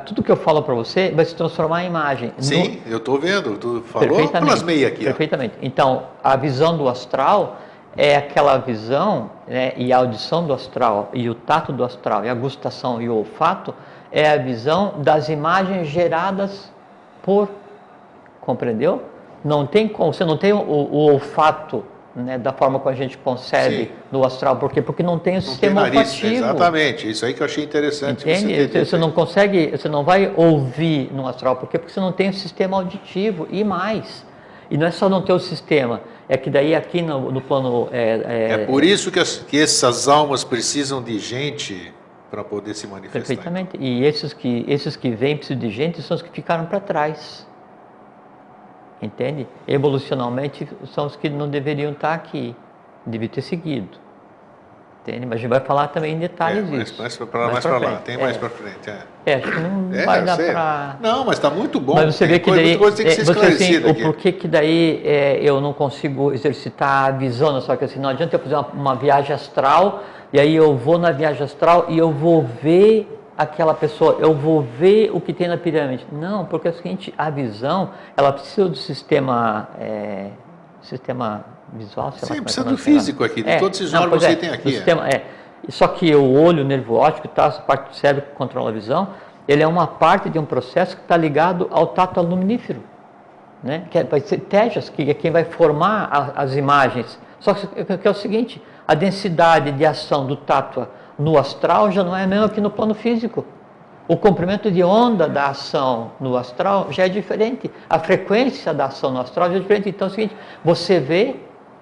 tudo que eu falo para você vai se transformar em imagem. Sim, eu estou vendo, tu falou, eu plasmei aqui. Perfeitamente. Então, a visão do astral é aquela visão, né, e a audição do astral, e o tato do astral, e a gustação e o olfato, é a visão das imagens geradas por, compreendeu? Não tem como, você não tem o olfato, né, da forma como a gente concebe no astral. Por quê? Porque não tem o sistema olfativo. Exatamente, isso aí que eu achei interessante. Entende? Você não consegue, você não vai ouvir no astral. Por quê? Porque você não tem o sistema auditivo e mais. E não é só não ter o sistema, é que daí aqui no plano... É por isso que essas almas precisam de gente para poder se manifestar. Perfeitamente. E esses que vêm precisam de gente são os que ficaram para trás. Entende? Evolucionalmente são os que não deveriam estar aqui, deveriam ter seguido. Entende? Mas a gente vai falar também em detalhes disso. Mais para lá, tem mais para frente. Acho que não vai dar para... Não, mas está muito bom. Mas você vê que daí, coisa tem que ser esclarecida assim, o porquê que daí eu não consigo exercitar a visão, só que assim, não adianta eu fazer uma viagem astral, e aí eu vou na viagem astral e eu vou ver aquela pessoa, eu vou ver o que tem na pirâmide. Não, porque é o seguinte, a visão, ela precisa do sistema visual. Sim, precisa do físico aqui, de todos esses órgãos que você tem aqui. Só que o olho, o nervo óptico, essa parte do cérebro que controla a visão, ele é uma parte de um processo que está ligado ao tato aluminífero, né? Que vai ser tejas, que é quem vai formar as imagens. Só que é o seguinte, a densidade de ação do tato no astral já não é a mesma que no plano físico. O comprimento de onda da ação no astral já é diferente. A frequência da ação no astral já é diferente. Então é o seguinte, você vê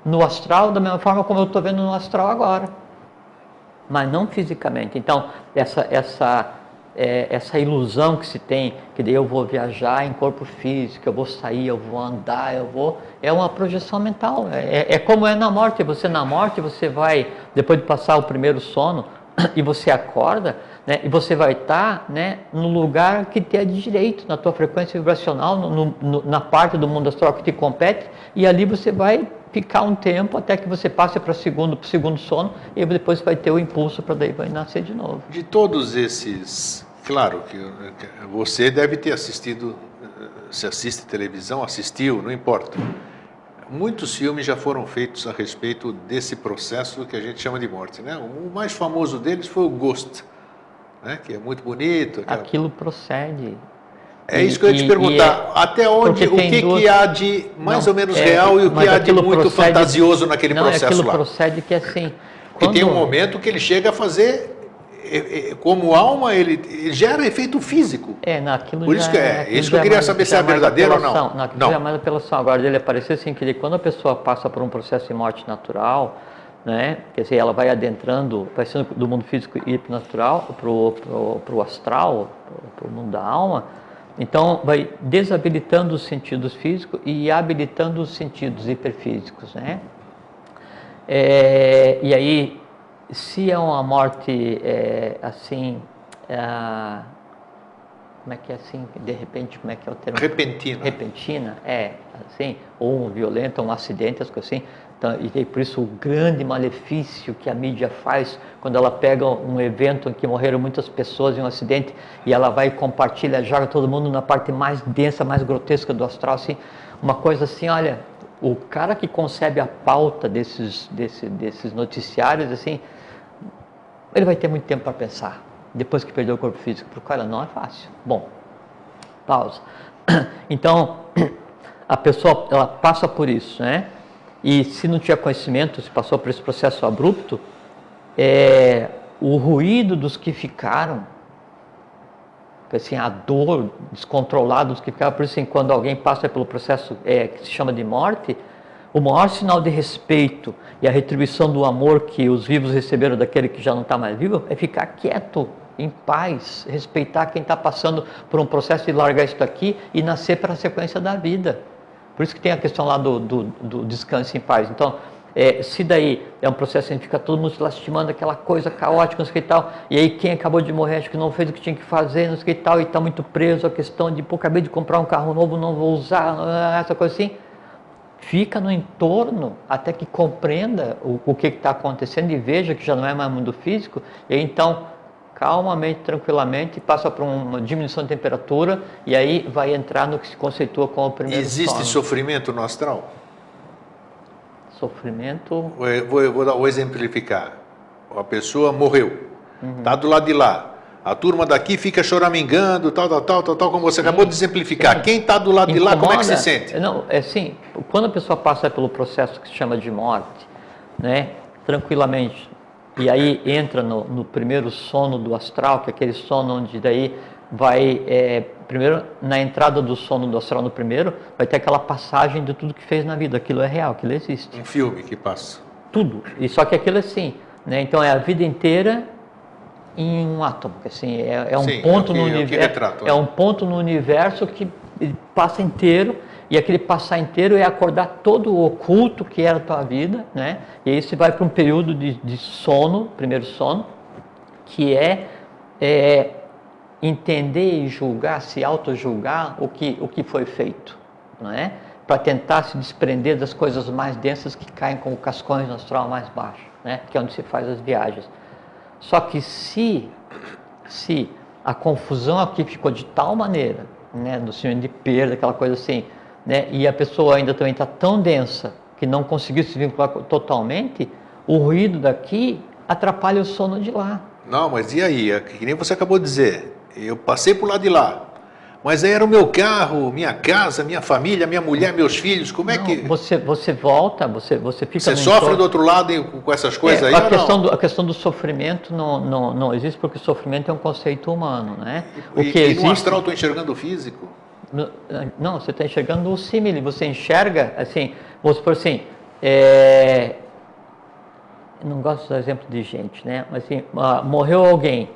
no astral da mesma forma como eu estou vendo no astral agora. Mas não fisicamente. Então, essa ilusão que se tem, que daí eu vou viajar em corpo físico, eu vou sair, eu vou andar, é uma projeção mental. É como é na morte. Na morte, você vai, depois de passar o primeiro sono, e você acorda, né, e você vai estar, né, no lugar que te é de direito, na tua frequência vibracional, na parte do mundo astral que te compete, e ali você vai ficar um tempo até que você passe para o segundo sono, e depois vai ter o impulso para daí vai nascer de novo. De todos esses, claro que você deve ter assistido, se assiste televisão, assistiu, não importa. Muitos filmes já foram feitos a respeito desse processo que a gente chama de morte, né? O mais famoso deles foi o Ghost, né? Que é muito bonito. Aquilo procede. É isso que eu ia te perguntar. Até onde, o que há de mais ou menos real e o que há de muito fantasioso naquele processo lá? Aquilo procede que assim... E tem um momento que ele chega a fazer... Como alma, ele gera efeito físico. Por isso que isso que eu queria saber se é verdadeiro ou não. Não, é mais apelação. Agora, ele apareceu assim, que quando a pessoa passa por um processo de morte natural, né, quer dizer, ela vai adentrando, vai sendo do mundo físico e natural para o astral, para o mundo da alma, então vai desabilitando os sentidos físicos e habilitando os sentidos hiperfísicos, né? E aí, se é uma morte assim, como é que é assim, de repente, como é que é o termo? Repentina. Repentina, assim, ou um violento, um acidente, as coisas assim. Então, e por isso o grande malefício que a mídia faz quando ela pega um evento em que morreram muitas pessoas em um acidente e ela vai e compartilha, joga todo mundo na parte mais densa, mais grotesca do astral, assim, uma coisa assim, olha, o cara que concebe a pauta desses noticiários, assim, ele vai ter muito tempo para pensar, depois que perdeu o corpo físico, porque olha, não é fácil. Bom, pausa. Então, a pessoa, ela passa por isso, né? E se não tiver conhecimento, se passou por esse processo abrupto, o ruído dos que ficaram, assim, a dor descontrolada dos que ficaram, por isso assim, quando alguém passa pelo processo que se chama de morte, o maior sinal de respeito e a retribuição do amor que os vivos receberam daquele que já não está mais vivo é ficar quieto, em paz, respeitar quem está passando por um processo de largar isso daqui e nascer para a sequência da vida. Por isso que tem a questão lá do descanso em paz. Então, se daí é um processo em que fica todo mundo se lastimando, aquela coisa caótica, não sei o que e tal, e aí quem acabou de morrer acho que não fez o que tinha que fazer, não sei o que e tal, e está muito preso à questão de, pô, acabei de comprar um carro novo, não vou usar, essa coisa assim, fica no entorno até que compreenda o que está acontecendo e veja que já não é mais mundo físico, e aí então calmamente, tranquilamente, passa por uma diminuição de temperatura e aí vai entrar no que se conceitua como o primeiro Existe sono. sofrimento no astral? Sofrimento... Vou exemplificar. A pessoa morreu, está do lado de lá. A turma daqui fica choramingando, tal, como você acabou de exemplificar. Sim. Quem está do lado de lá, como é que se sente? Não, assim, quando a pessoa passa pelo processo que se chama de morte, né, tranquilamente, e aí entra no primeiro sono do astral, que é aquele sono onde daí vai, primeiro, na entrada do sono do astral no primeiro, vai ter aquela passagem de tudo que fez na vida, aquilo é real, aquilo existe. Um filme que passa. Tudo, e só que aquilo é assim, né, então é a vida inteira em um átomo, assim, um ponto no universo, um ponto no universo que passa inteiro. E aquele passar inteiro é acordar todo o oculto que era a tua vida, né? E aí você vai para um período de sono, primeiro sono, que entender e julgar, se auto-julgar o que foi feito, não é? Para tentar se desprender das coisas mais densas que caem como cascões no astral mais baixo, né? Que é onde se faz as viagens. Só que se a confusão aqui ficou de tal maneira, né? Do sentimento de perda, aquela coisa assim, né? E a pessoa ainda também está tão densa que não conseguiu se vincular totalmente, o ruído daqui atrapalha o sono de lá. Não, mas e aí? Que nem você acabou de dizer. Eu passei por lá de lá. Mas aí era o meu carro, minha casa, minha família, minha mulher, meus filhos. Como é que... Você volta, você fica... Você sofre do outro lado com essas coisas aí a questão do sofrimento não existe, porque o sofrimento é um conceito humano, né? E no astral estou enxergando o físico? Não, você está enxergando o símile, você enxerga, assim, vamos supor assim, não gosto do exemplo de gente, né, mas assim, morreu alguém,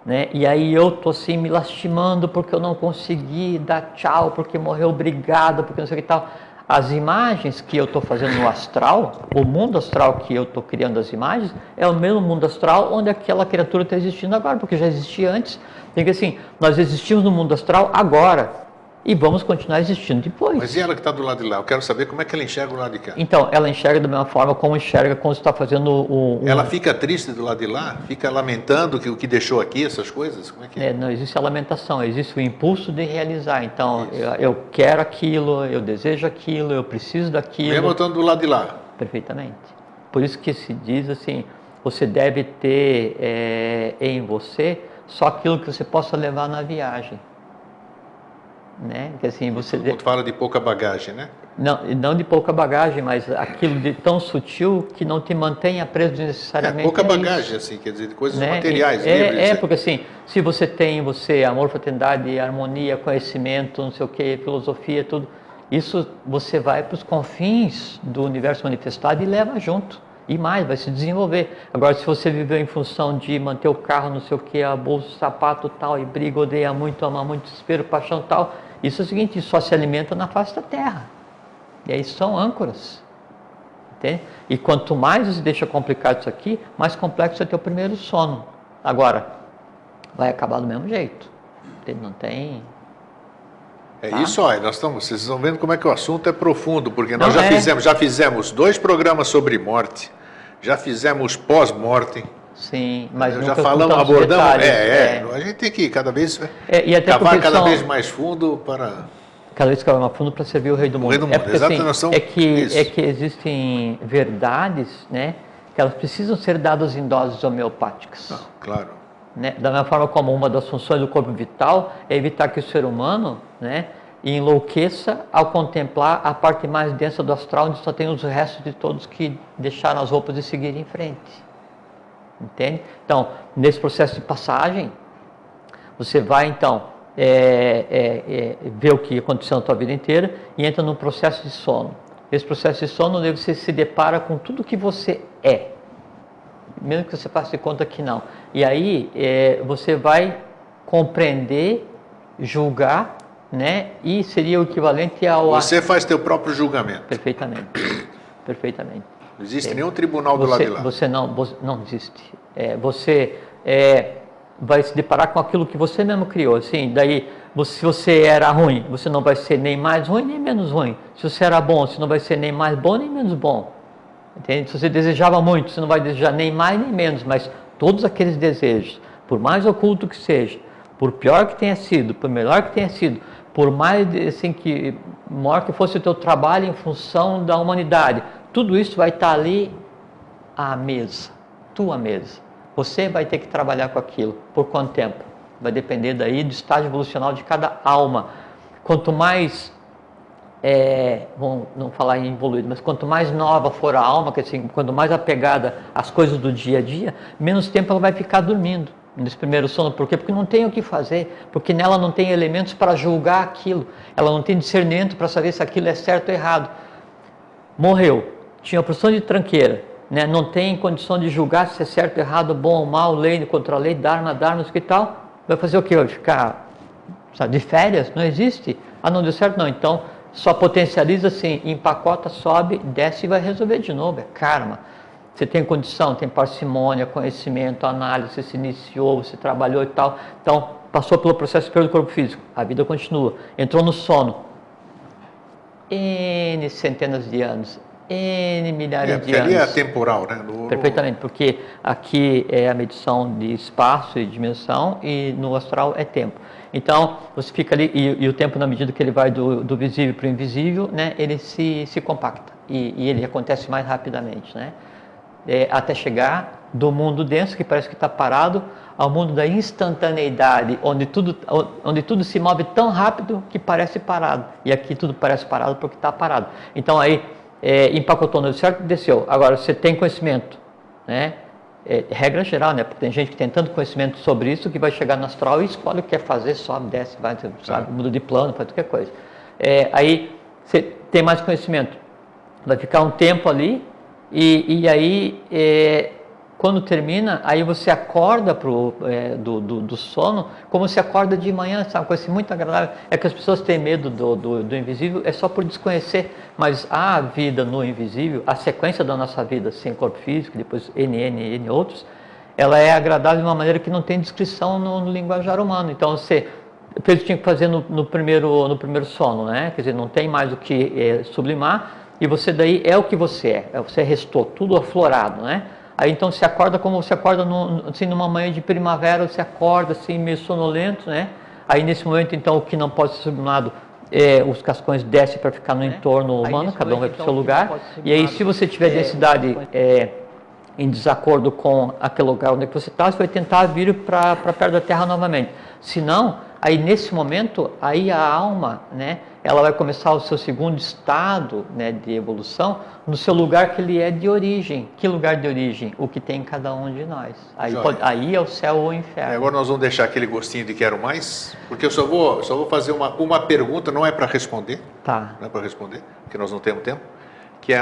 né, e aí eu estou assim me lastimando porque eu não consegui dar tchau, porque morreu, obrigado, porque não sei o que tal. As imagens que eu estou fazendo no astral, o mundo astral que eu estou criando as imagens, é o mesmo mundo astral onde aquela criatura está existindo agora, porque já existia antes. Tem que assim, nós existimos no mundo astral agora, e vamos continuar existindo depois. Mas e ela que está do lado de lá? Eu quero saber como é que ela enxerga o lado de cá. Então, ela enxerga da mesma forma como enxerga quando você está fazendo Ela fica triste do lado de lá? Fica lamentando o que deixou aqui, essas coisas? Como é que é? Não existe a lamentação, existe o impulso de realizar. Então, eu quero aquilo, eu desejo aquilo, eu preciso daquilo. Mesmo estando do lado de lá? Perfeitamente. Por isso que se diz assim, você deve ter em você só aquilo que você possa levar na viagem. Né? Que assim, Todo mundo fala de pouca bagagem, né? Não de pouca bagagem, mas aquilo de tão sutil que não te mantenha preso necessariamente. Pouca bagagem, assim, quer dizer, de coisas materiais, livres. Porque assim, se você tem amor, fraternidade, harmonia, conhecimento, não sei o que, filosofia, tudo, isso você vai para os confins do universo manifestado e leva junto. E mais, vai se desenvolver. Agora, se você viveu em função de manter o carro, não sei o que, a bolsa, o sapato tal, e briga, odeia muito, ama muito, desespero, paixão tal, isso é o seguinte, só se alimenta na face da terra. E aí são âncoras. Entende? E quanto mais você deixa complicado isso aqui, mais complexo é o teu primeiro sono. Agora, vai acabar do mesmo jeito. Não tem. É Tá. isso, olha, vocês estão vendo como é que o assunto é profundo, porque nós Não, já fizemos 2 programas sobre morte, já fizemos pós-mortem, Sim, mas já nunca com falamos, tantos abordamos, detalhes, a gente tem que cada vez e até cavar porque cada são- vez mais fundo para... Cada vez que vai mais fundo para servir o rei do mundo. rei do mundo, É porque, exato, assim, nós somos isso. é que existem verdades, né, que elas precisam ser dadas em doses homeopáticas. Não, claro. Né? Da mesma forma como uma das funções do corpo vital é evitar que o ser humano, né, enlouqueça ao contemplar a parte mais densa do astral, onde só tem os restos de todos que deixaram as roupas e seguiram em frente. Entende? Então, nesse processo de passagem, você vai então ver o que aconteceu na tua vida inteira e entra num processo de sono. Esse processo de sono, onde você se depara com tudo que você é, mesmo que você faça de conta que não. E aí você vai compreender, julgar, né? E seria o equivalente ao... Você faz teu próprio julgamento. Perfeitamente. Perfeitamente. Não existe nenhum tribunal do lado de lá. Você não existe. Você vai se deparar com aquilo que você mesmo criou. Assim, daí, se você era ruim, você não vai ser nem mais ruim nem menos ruim. Se você era bom, você não vai ser nem mais bom nem menos bom. Entende? Se você desejava muito, você não vai desejar nem mais nem menos, mas todos aqueles desejos, por mais oculto que seja, por pior que tenha sido, por melhor que tenha sido, por mais assim, que maior que fosse o teu trabalho em função da humanidade, tudo isso vai estar ali à mesa, tua mesa. Você vai ter que trabalhar com aquilo. Por quanto tempo? Vai depender daí do estágio evolucional de cada alma. Quanto mais, vamos não falar em evoluído, mas quanto mais nova for a alma, que assim, quanto mais apegada às coisas do dia a dia, menos tempo ela vai ficar dormindo nesse primeiro sono. Por quê? Porque não tem o que fazer, porque nela não tem elementos para julgar aquilo, ela não tem discernimento para saber se aquilo é certo ou errado. Morreu, tinha a posição de tranqueira, né? Não tem condição de julgar se é certo, errado, bom ou mal, lei contra a lei, dharma, que tal, vai fazer o quê? Vai ficar, sabe, de férias? Não existe. Ah, não deu certo? Não, então só potencializa assim, empacota, sobe, desce e vai resolver de novo, é karma. Você tem condição, tem parcimônia, conhecimento, análise, você se iniciou, você trabalhou e tal, então passou pelo processo superior do corpo físico, a vida continua, entrou no sono, N centenas de anos, N milhares de anos. Ali é temporal, né? Perfeitamente, porque aqui é a medição de espaço e dimensão e no astral é tempo. Então, você fica ali e o tempo, na medida que ele vai do visível para o invisível, né, ele se compacta e ele acontece mais rapidamente, né? Até chegar do mundo denso, que parece que está parado, ao mundo da instantaneidade, onde tudo se move tão rápido que parece parado. E aqui tudo parece parado porque está parado. Então aí, empacotou no certo, desceu. Agora, você tem conhecimento, né? Regra geral, né? Porque tem gente que tem tanto conhecimento sobre isso que vai chegar no astral e escolhe o que quer fazer, sobe, desce, vai, sabe, muda de plano, faz qualquer coisa. Aí, você tem mais conhecimento. Vai ficar um tempo ali e aí... quando termina, aí você acorda do sono, como se acorda de manhã, sabe? Uma coisa assim muito agradável. É que as pessoas têm medo do invisível, é só por desconhecer. Mas a vida no invisível, a sequência da nossa vida sem corpo físico, depois N outros, ela é agradável de uma maneira que não tem descrição no linguajar humano. Então você fez o que tinha que fazer no primeiro sono, né? Quer dizer, não tem mais o que sublimar, e você daí é o que você é. Você restou, tudo aflorado, né? Aí então você acorda como você acorda assim, numa manhã de primavera, você acorda assim meio sonolento, né? Aí nesse momento então o que não pode ser sublimado, os cascões descem para ficar no entorno humano, cada um vai para o seu lugar. E aí se você tiver densidade em desacordo com aquele lugar onde você está, você vai tentar vir para perto da Terra novamente. Se não, aí nesse momento, aí a alma, né, ela vai começar o seu segundo estado, né, de evolução, no seu lugar que ele é de origem. Que lugar de origem? O que tem em cada um de nós. Aí é o céu ou o inferno. Agora nós vamos deixar aquele gostinho de quero mais, porque eu só vou fazer uma pergunta, não é para responder, tá. Não é para responder, porque nós não temos tempo, que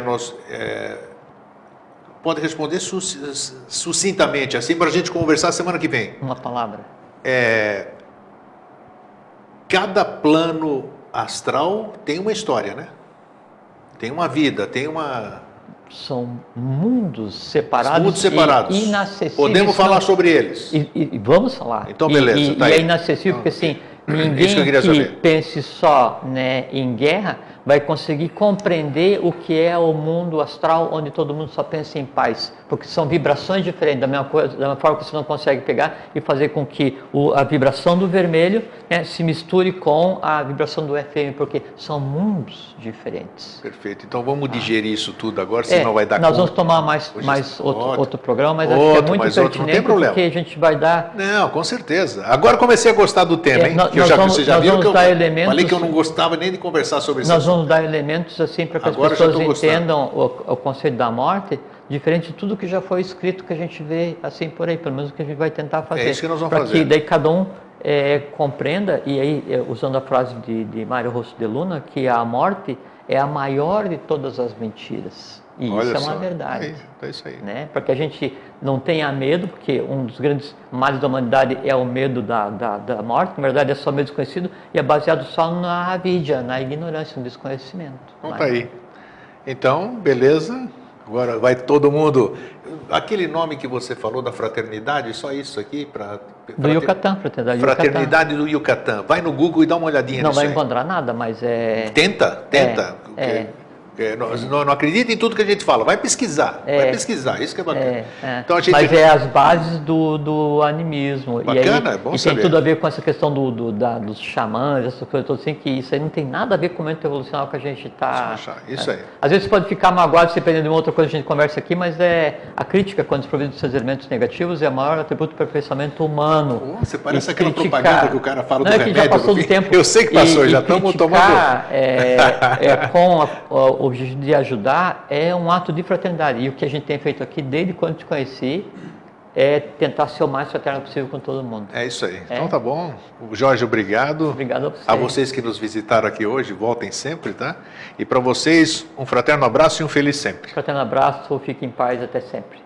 pode responder sucintamente, assim, para a gente conversar semana que vem. Uma palavra. Cada plano astral tem uma história, né? Tem uma vida, tem uma... São mundos separados, separados. E inacessíveis. Podemos falar sobre eles. E vamos falar. Então, beleza. É inacessível porque, assim, Ninguém Isso que eu queria que saber. pense só, né, em guerra vai conseguir compreender o que é o mundo astral, onde todo mundo só pensa em paz, porque são vibrações diferentes, da mesma forma que você não consegue pegar e fazer com que a vibração do vermelho, né, se misture com a vibração do FM, porque são mundos diferentes. Perfeito. Então vamos digerir isso tudo agora, senão vai dar nós conta. vamos tomar mais outro programa, mas acho que é muito mas outro, não tem pertinente, problema. porque a gente vai dar... Não, com certeza. Agora comecei a gostar do tema, hein? Que você já viu que eu falei que eu não gostava nem de conversar sobre isso. Nós vamos dar elementos assim para que as pessoas entendam o conceito da morte, diferente de tudo que já foi escrito, que a gente vê assim por aí, pelo menos o que a gente vai tentar fazer. É isso que nós vamos fazer. Para que daí cada um compreenda, e aí usando a frase de Mário Rosso de Luna, que a morte é a maior de todas as mentiras. E olha isso é só. uma verdade. É isso aí. Né? Para que a gente não tenha medo, porque um dos grandes males da humanidade é o medo da morte, na verdade é só medo desconhecido, e é baseado só na avidya, na ignorância, no desconhecimento. Então tá aí. Então, beleza. Agora vai todo mundo... Aquele nome que você falou da fraternidade, só isso aqui? Do Yucatán, Fraternidade do Yucatán. Vai no Google e dá uma olhadinha nisso. Não vai encontrar nada, mas é... Tenta. Não acredita em tudo que a gente fala, vai pesquisar, isso que é bacana. Então, mas é as bases do animismo. Bacana, é bom e saber. tem tudo a ver com essa questão dos xamãs, essas coisas todas assim, que isso aí não tem nada a ver com o momento evolucional que a gente está... Isso aí. Às vezes pode ficar magoado dependendo de uma outra coisa que a gente conversa aqui, mas a crítica, quando desprovido dos seus elementos negativos, é o maior atributo do aperfeiçoamento humano. Você parece aquela propaganda que o cara fala do remédio. Já passou do tempo. Eu sei que passou, já estamos tomando... com o objetivo de ajudar é um ato de fraternidade. E o que a gente tem feito aqui, desde quando te conheci, é tentar ser o mais fraterno possível com todo mundo. É isso aí. Então tá bom. Jorge, obrigado. Obrigado a você. A vocês que nos visitaram aqui hoje, voltem sempre, tá? E para vocês, um fraterno abraço e um feliz sempre. Fraterno abraço, fique em paz até sempre.